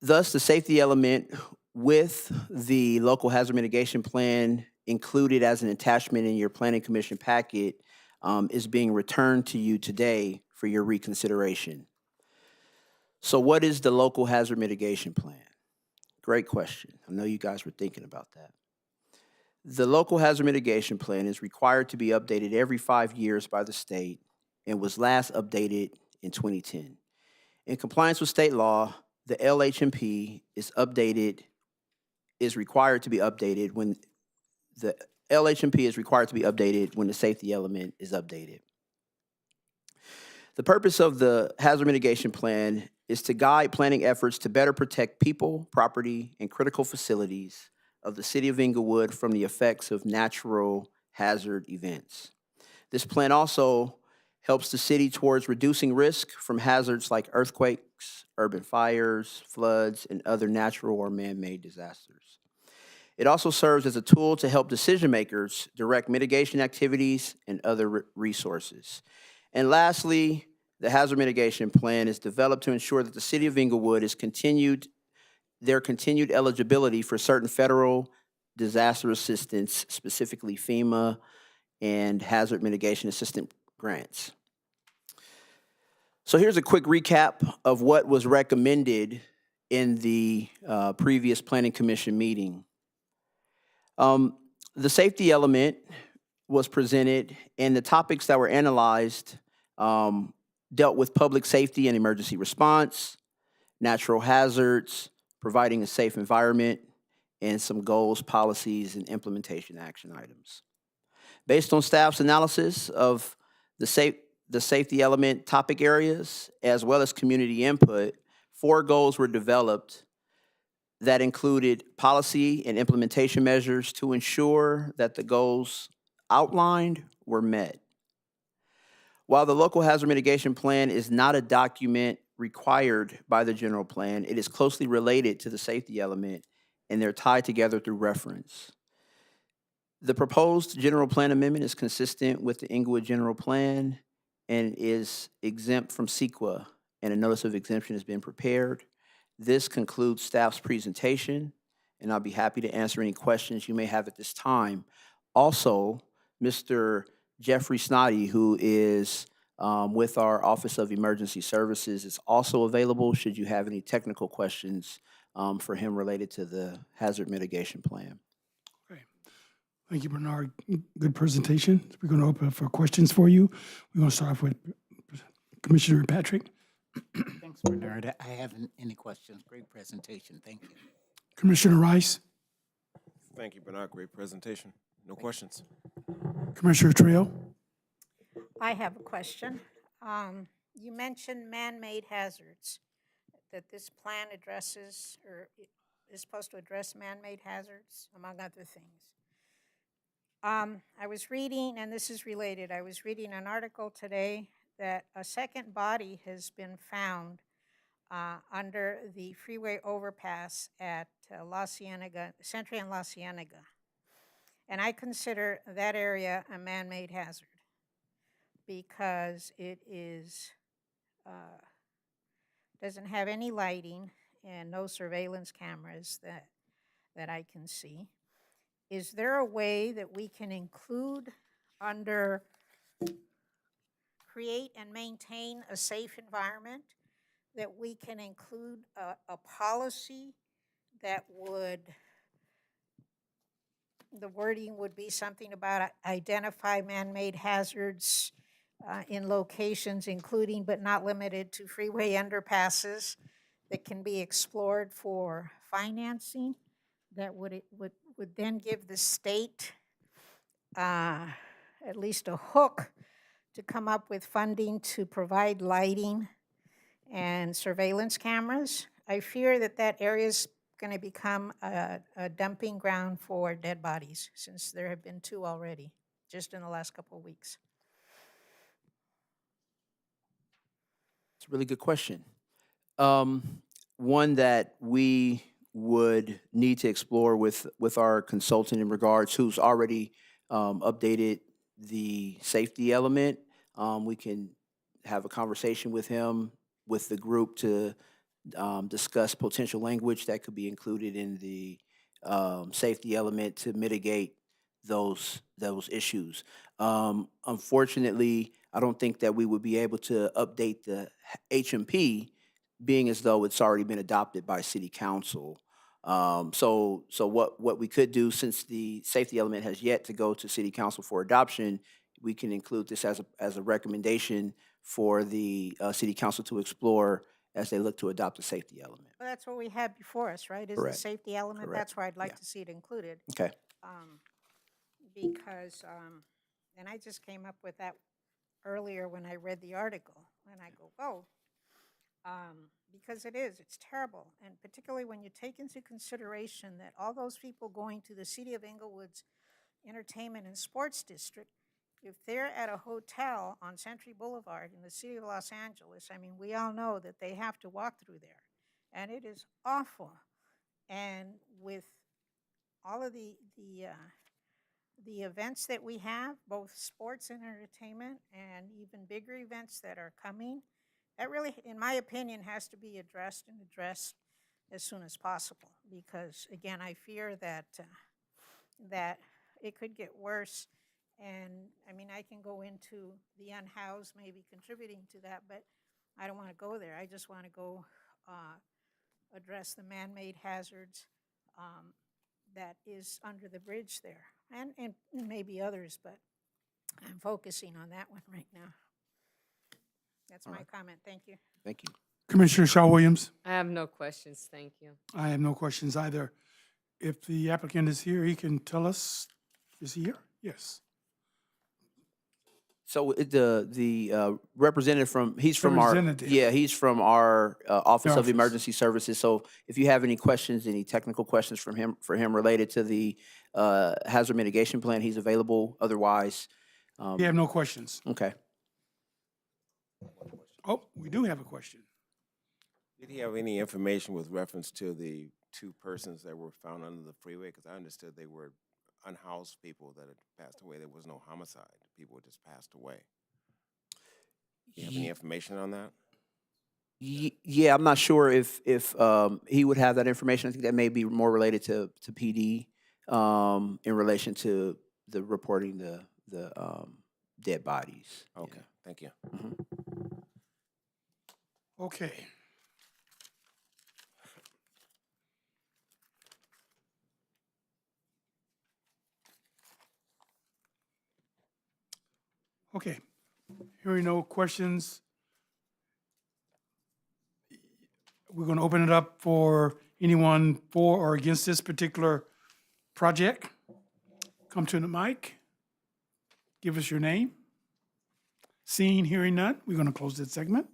Thus, the safety element with the local hazard mitigation plan included as an attachment in your Planning Commission packet is being returned to you today for your reconsideration. So what is the local hazard mitigation plan? Great question. I know you guys were thinking about that. The local hazard mitigation plan is required to be updated every 5 years by the state and was last updated in 2010. In compliance with state law, the LHMP is required to be updated when the safety element is updated. The purpose of the hazard mitigation plan is to guide planning efforts to better protect people, property, and critical facilities of the City of Inglewood from the effects of natural hazard events. This plan also helps the city towards reducing risk from hazards like earthquakes, urban fires, floods, and other natural or man-made disasters. It also serves as a tool to help decision makers direct mitigation activities and other resources. And lastly, the hazard mitigation plan is developed to ensure that the City of Inglewood is continued eligibility for certain federal disaster assistance, specifically FEMA and hazard mitigation assistance grants. So here's a quick recap of what was recommended in the previous Planning Commission meeting. The safety element was presented, and the topics that were analyzed dealt with public safety and emergency response, natural hazards, providing a safe environment, and some goals, policies, and implementation action items. Based on staff's analysis of the safety element topic areas, as well as community input, 4 goals were developed that included policy and implementation measures to ensure that the goals outlined were met. While the local hazard mitigation plan is not a document required by the general plan, it is closely related to the safety element, and they're tied together through reference. The proposed general plan amendment is consistent with the Inglewood General Plan and is exempt from CEQA, and a notice of exemption has been prepared. This concludes staff's presentation, and I'll be happy to answer any questions you may have at this time. Also, Mr. Jeffrey Snoddy, who is with our Office of Emergency Services, is also available should you have any technical questions for him related to the hazard mitigation plan. Thank you, Bernard. Good presentation. We're going to open up for questions for you. We're going to start off with Commissioner Patrick. Thanks, Bernard. I haven't any questions. Great presentation. Thank you. Commissioner Rice. Thank you, Bernard. Great presentation. No questions. Commissioner Trio. I have a question. You mentioned man-made hazards, that this plan addresses or is supposed to address man-made hazards, among other things. I was reading, and this is related, I was reading an article today that a second body has been found under the freeway overpass at La Cienega, Century and La Cienega. And I consider that area a man-made hazard because it is, doesn't have any lighting and no surveillance cameras that I can see. Is there a way that we can include under create and maintain a safe environment, that we can include a policy that would, the wording would be something about identify man-made hazards in locations including but not limited to freeway underpasses that can be explored for financing, that would then give the state at least a hook to come up with funding to provide lighting and surveillance cameras. I fear that that area is going to become a dumping ground for dead bodies, since there have been 2 already, just in the last couple of weeks. It's a really good question. One that we would need to explore with our consultant in regards, who's already updated the safety element. We can have a conversation with him, with the group, to discuss potential language that could be included in the safety element to mitigate those issues. Unfortunately, I don't think that we would be able to update the HMP, being as though it's already been adopted by City Council. So what we could do, since the safety element has yet to go to City Council for adoption, we can include this as a recommendation for the City Council to explore as they look to adopt the safety element. Well, that's what we had before us, right? Is Correct. the safety element? Correct. That's where I'd like Yeah. to see it included. Okay. Because, and I just came up with that earlier when I read the article, and I go, oh, because it's terrible. And particularly when you take into consideration that all those people going to the City of Inglewood's entertainment and sports district, if they're at a hotel on Century Boulevard in the city of Los Angeles, I mean, we all know that they have to walk through there. And it is awful. And with all of the events that we have, both sports and entertainment, and even bigger events that are coming, that really, in my opinion, has to be addressed as soon as possible. Because again, I fear that that it could get worse. And I mean, I can go into the unhoused maybe contributing to that, but I don't want to go there. I just want to go address the man-made hazards that is under the bridge there, and maybe others, but I'm focusing on that one right now. That's my comment. Thank you. Thank you. Commissioner Shaw Williams? I have no questions, thank you. I have no questions either. If the applicant is here, he can tell us, is he here? Yes. So the representative he's from Representative. he's from our Office of Office. Emergency Services. So if you have any questions, any technical questions for him related to the hazard mitigation plan, he's available. Otherwise, You have no questions. okay. Oh, we do have a question. Did he have any information with reference to the 2 persons that were found under the freeway? Because I understood they were unhoused people that had passed away. There was no homicide. People just passed away. Do you have any information on that? Yeah, I'm not sure if he would have that information. I think that may be more related to PD in relation to the reporting the dead bodies. Okay, thank you. Okay. Okay. Hearing no questions, we're going to open it up for anyone for or against this particular project. Come to the mic. Give us your name. Seeing, hearing none, we're going to close that segment.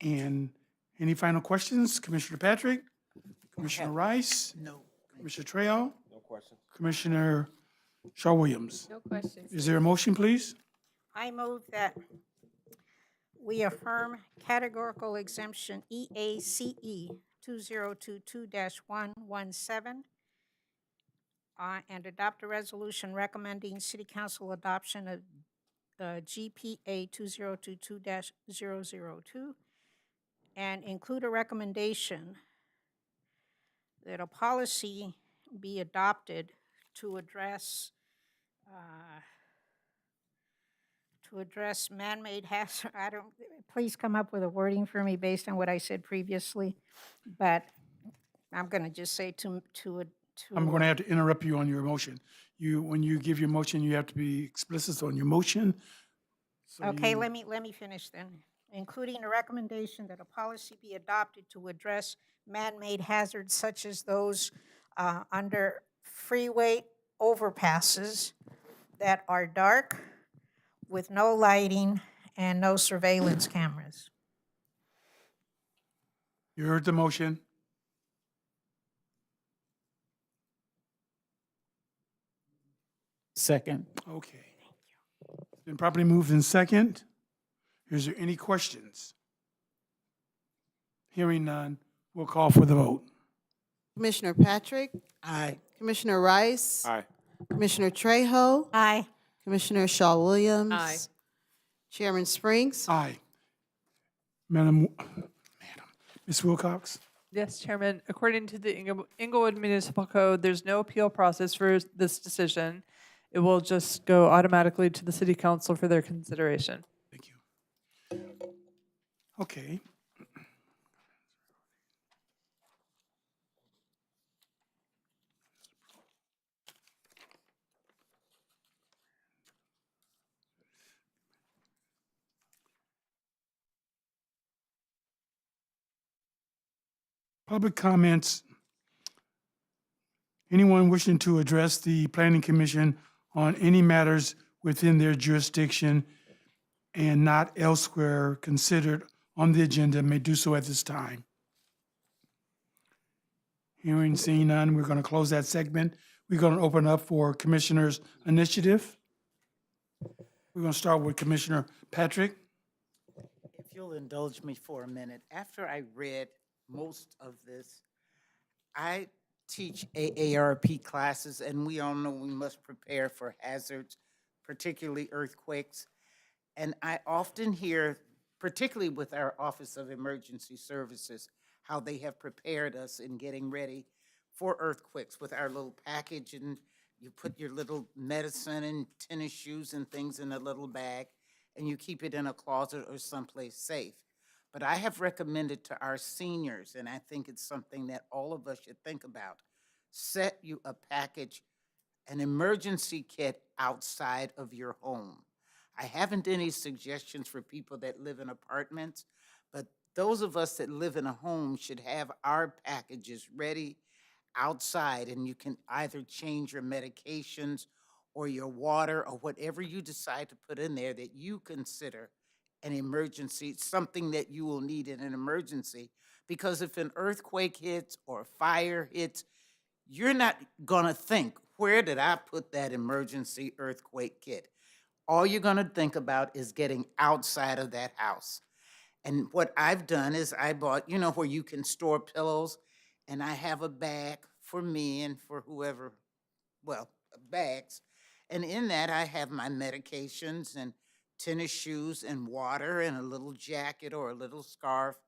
And any final questions? Commissioner Patrick? Commissioner Rice? No. Commissioner Trejo? No questions. Commissioner Shaw Williams? No questions. Is there a motion, please? I move that we affirm categorical exemption EACE 2022-117 and adopt a resolution recommending City Council adoption of GPA 2022-002 and include a recommendation that a policy be adopted to address man-made hazard. Please come up with a wording for me based on what I said previously, but I'm going to just say I'm going to have to interrupt you on your motion. When you give your motion, you have to be explicit on your motion. So Okay, you- let me finish then. Including a recommendation that a policy be adopted to address man-made hazards such as those under freeway overpasses that are dark, with no lighting and no surveillance cameras. You heard the motion. Second. Okay. It's been properly moved in second. Is there any questions? Hearing none, we'll call for the vote. Commissioner Patrick? Aye. Commissioner Rice? Aye. Commissioner Trejo? Aye. Commissioner Shaw Williams? Aye. Chairman Springs? Aye. Madam, Ms. Wilcox? Yes, Chairman. According to the Inglewood Municipal Code, there's no appeal process for this decision. It will just go automatically to the City Council for their consideration. Thank you. Okay. Public comments. Anyone wishing to address the Planning Commission on any matters within their jurisdiction and not elsewhere considered on the agenda may do so at this time. Hearing, seeing none, we're going to close that segment. We're going to open up for Commissioner's Initiative. We're going to start with Commissioner Patrick. If you'll indulge me for a minute, after I read most of this, I teach AARP classes, and we all know we must prepare for hazards, particularly earthquakes. And I often hear, particularly with our Office of Emergency Services, how they have prepared us in getting ready for earthquakes with our little package, and you put your little medicine and tennis shoes and things in a little bag, and you keep it in a closet or someplace safe. But I have recommended to our seniors, and I think it's something that all of us should think about, set you a package, an emergency kit outside of your home. I haven't any suggestions for people that live in apartments, but those of us that live in a home should have our packages ready outside, and you can either change your medications or your water or whatever you decide to put in there that you consider an emergency, something that you will need in an emergency. Because if an earthquake hits or a fire hits, you're not gonna think, where did I put that emergency earthquake kit? All you're gonna think about is getting outside of that house. And what I've done is I bought, you know, where you can store pillows, and I have a bag for me and for whoever, well, bags. And in that, I have my medications and tennis shoes and water and a little jacket or a little scarf.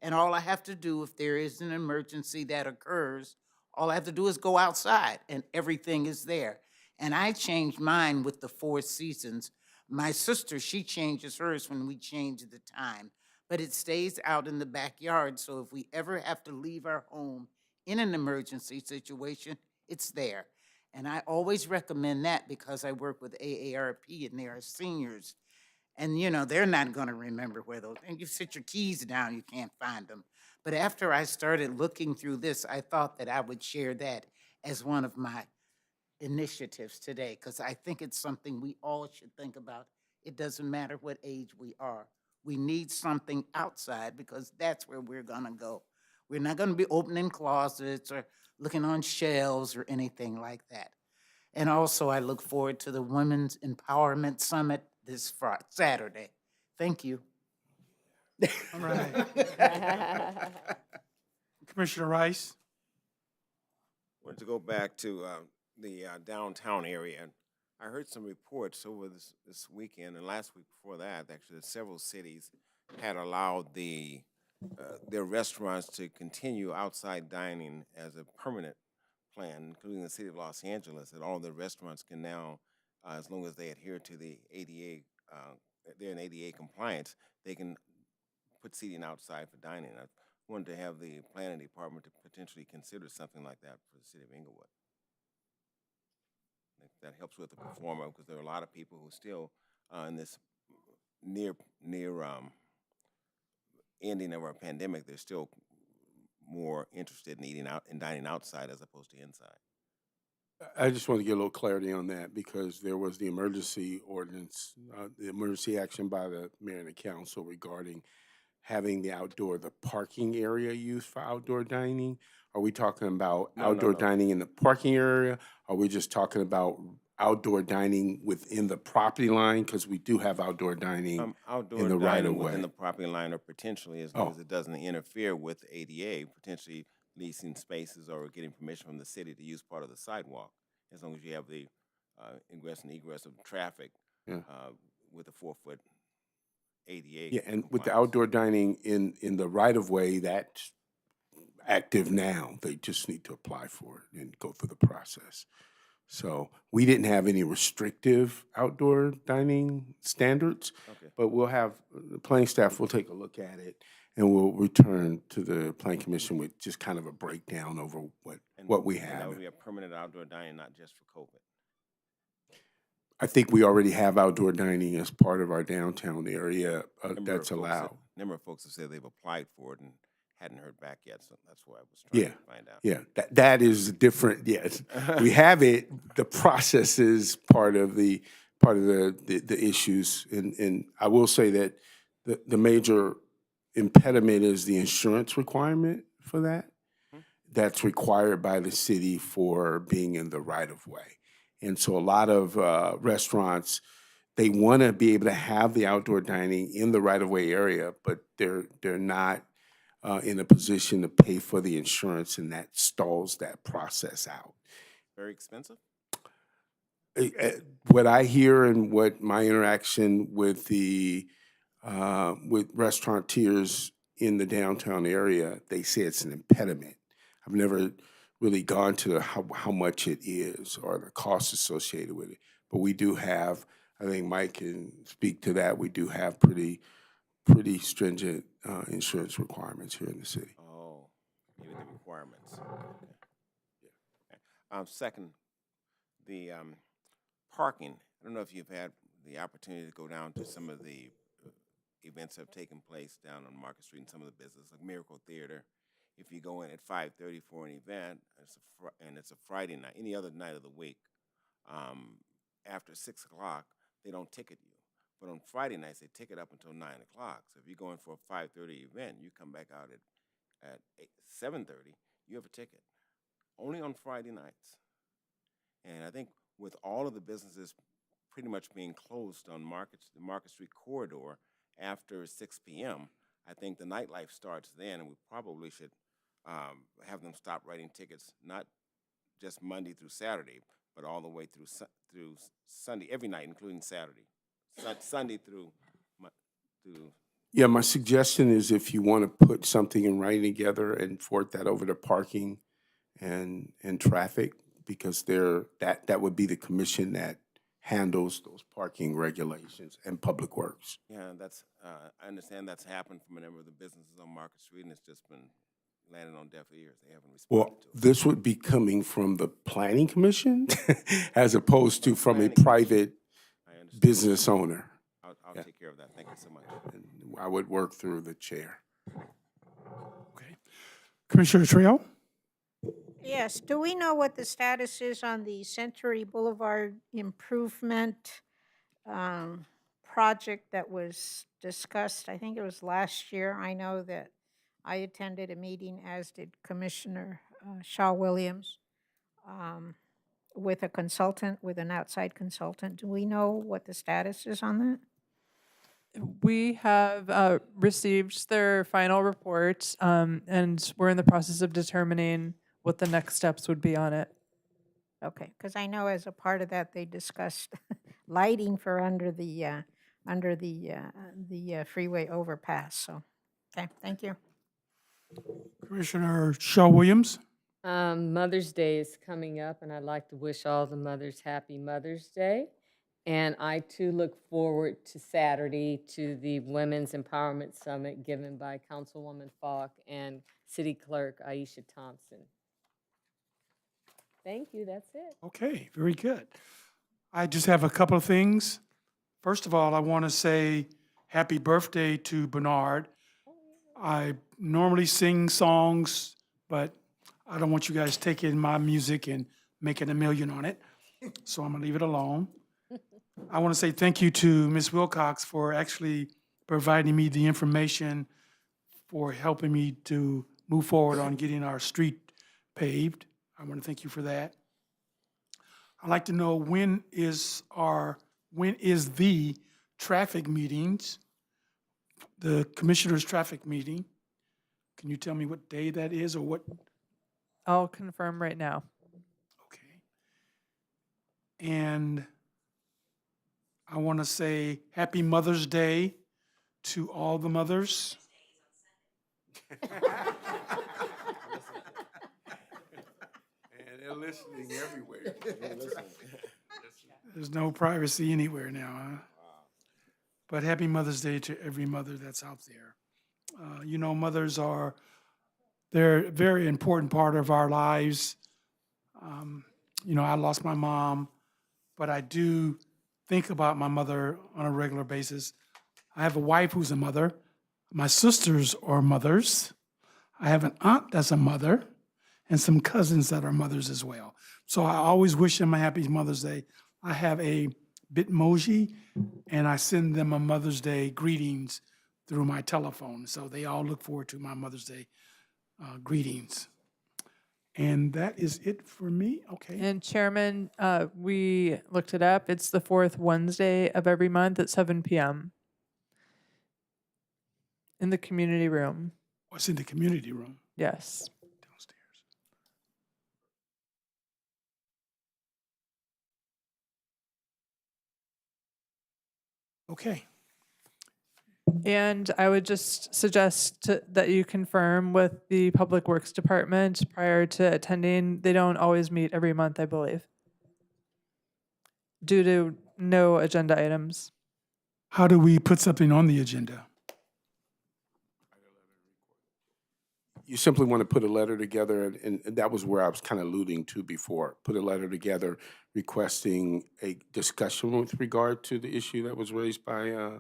And all I have to do if there is an emergency that occurs, all I have to do is go outside and everything is there. And I changed mine with the 4 seasons. My sister, she changes hers when we change the time, but it stays out in the backyard. So if we ever have to leave our home in an emergency situation, it's there. And I always recommend that because I work with AARP and they are seniors. And you know, they're not gonna remember where those, and you sit your keys down, you can't find them. But after I started looking through this, I thought that I would share that as one of my initiatives today, because I think it's something we all should think about. It doesn't matter what age we are. We need something outside because that's where we're gonna go. We're not gonna be opening closets or looking on shelves or anything like that. And also, I look forward to the Women's Empowerment Summit this Saturday. Thank you. All right. Commissioner Rice? Wanted to go back to the downtown area. I heard some reports over this weekend and last week before that, actually, that several cities had allowed their restaurants to continue outside dining as a permanent plan, including the city of Los Angeles, that all the restaurants can now, as long as they adhere to the ADA, they're in ADA compliance, they can put seating outside for dining. I wanted to have the planning department to potentially consider something like that for the city of Inglewood. I think that helps with the performer because there are a lot of people who still in this near ending of our pandemic, they're still more interested in eating out and dining outside as opposed to inside. I just want to get a little clarity on that because there was the emergency ordinance, the emergency action by the mayor and the council regarding having the parking area used for outdoor dining. Are we talking about outdoor dining in the parking area? Are we just talking about outdoor dining within the property line? Because we do have outdoor dining Outdoor in the right of dining way. within the property line, or potentially, as long as it doesn't interfere with ADA, potentially leasing spaces or getting permission from the city to use part of the sidewalk, as long as you have the ingress and egress of traffic Yeah. with a 4-foot ADA. Yeah, and with the compliance. outdoor dining in the right of way, that's active now. They just need to apply for it and go through the process. So we didn't have any restrictive outdoor dining standards, Okay. but we'll have, the planning staff will take a look at it and we'll return to the planning commission with just kind of a breakdown over what we And that have. would be a permanent outdoor dining, not just for COVID. I think we already have outdoor dining as part of our downtown area that's allowed. Number of folks have said they've applied for it and hadn't heard back yet, so that's why I was trying to find out. Yeah, that is different. Yes, we have it. The process is part of the issues, and I will say that the major impediment is the insurance requirement for that. That's required by the city for being in the right of way, and so a lot of restaurants, they want to be able to have the outdoor dining in the right of way area, but they're not in a position to pay for the insurance, and that stalls that process out. Very expensive? What I hear and what my interaction with with restaurateurs in the downtown area, they say it's an impediment. I've never really gone to how much it is or the costs associated with it, but we do have, I think Mike can speak to that, we do have pretty stringent insurance requirements here in the city. Oh, maybe the requirements. Okay. Second, the parking. I don't know if you've had the opportunity to go down to some of the events that have taken place down on Market Street and some of the business, like Miracle Theater. If you go in at 5:30 for an event, and it's a Friday night, any other night of the week, after 6 o'clock, they don't ticket you. But on Friday nights, they ticket up until 9 o'clock. So if you're going for a 5:30 event, you come back out at 7:30, you have a ticket. Only on Friday nights. And I think with all of the businesses pretty much being closed on the Market Street corridor after 6 p.m., I think the nightlife starts then, and we probably should have them stop writing tickets, not just Monday through Saturday, but all the way through Sunday, every night, including Saturday. Sunday through. Yeah, my suggestion is if you want to put something in writing together and forward that over to parking and traffic, because that would be the commission that handles those parking regulations and public works. Yeah, that's I understand that's happened from a number of the businesses on Market Street, and it's just been landing on deaf ears. They haven't responded Well, to it. this would be coming from the planning commission as opposed to from a private business owner. I'll take care of that. Thank you so much. And I would work through the chair. Okay. Commissioner Trio? Yes, do we know what the status is on the Century Boulevard improvement project that was discussed? I think it was last year. I know that I attended a meeting, as did Commissioner Shaw Williams, with a consultant, with an outside consultant. Do we know what the status is on that? We have received their final report, and we're in the process of determining what the next steps would be on it. Okay, because I know as a part of that, they discussed lighting for under the freeway overpass, so, okay, thank you. Commissioner Shaw Williams? Mother's Day is coming up, and I'd like to wish all the mothers happy Mother's Day. And I too look forward to Saturday to the Women's Empowerment Summit given by Councilwoman Falk and City Clerk Aisha Thompson. Thank you, that's it. Okay, very good. I just have a couple of things. First of all, I want to say happy birthday to Bernard. I normally sing songs, but I don't want you guys taking my music and making a million on it, so I'm gonna leave it alone. I want to say thank you to Ms. Wilcox for actually providing me the information for helping me to move forward on getting our street paved. I want to thank you for that. I'd like to know when is the traffic meetings, the commissioner's traffic meeting? Can you tell me what day that is or what? I'll confirm right now. Okay. And I want to say Happy Mother's Day to all the mothers. And they're listening everywhere. There's no privacy anywhere now, huh? But happy Mother's Day to every mother that's out there. You know, mothers they're a very important part of our lives. You know, I lost my mom, but I do think about my mother on a regular basis. I have a wife who's a mother. My sisters are mothers. I have an aunt that's a mother and some cousins that are mothers as well. So I always wish them a happy Mother's Day. I have a Bitmoji and I send them a Mother's Day greetings through my telephone. So they all look forward to my Mother's Day greetings. And that is it for me. Okay. And Chairman, we looked it up. It's the fourth Wednesday of every month at 7 p.m. in the community room. What's in the community room? Yes. Downstairs. Okay. And I would just suggest that you confirm with the Public Works Department prior to attending. They don't always meet every month, I believe, due to no agenda items. How do we put something on the agenda? You simply want to put a letter together, and that was where I was kind of alluding to before. Put a letter together requesting a discussion with regard to the issue that was raised by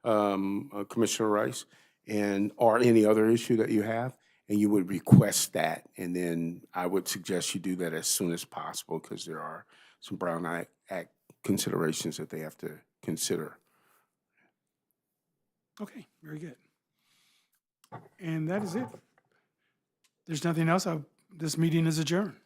Commissioner Rice, or any other issue that you have, and you would request that. And then I would suggest you do that as soon as possible because there are some Brown Act considerations that they have to consider. Okay, very good. And that is it. There's nothing else. This meeting is adjourned.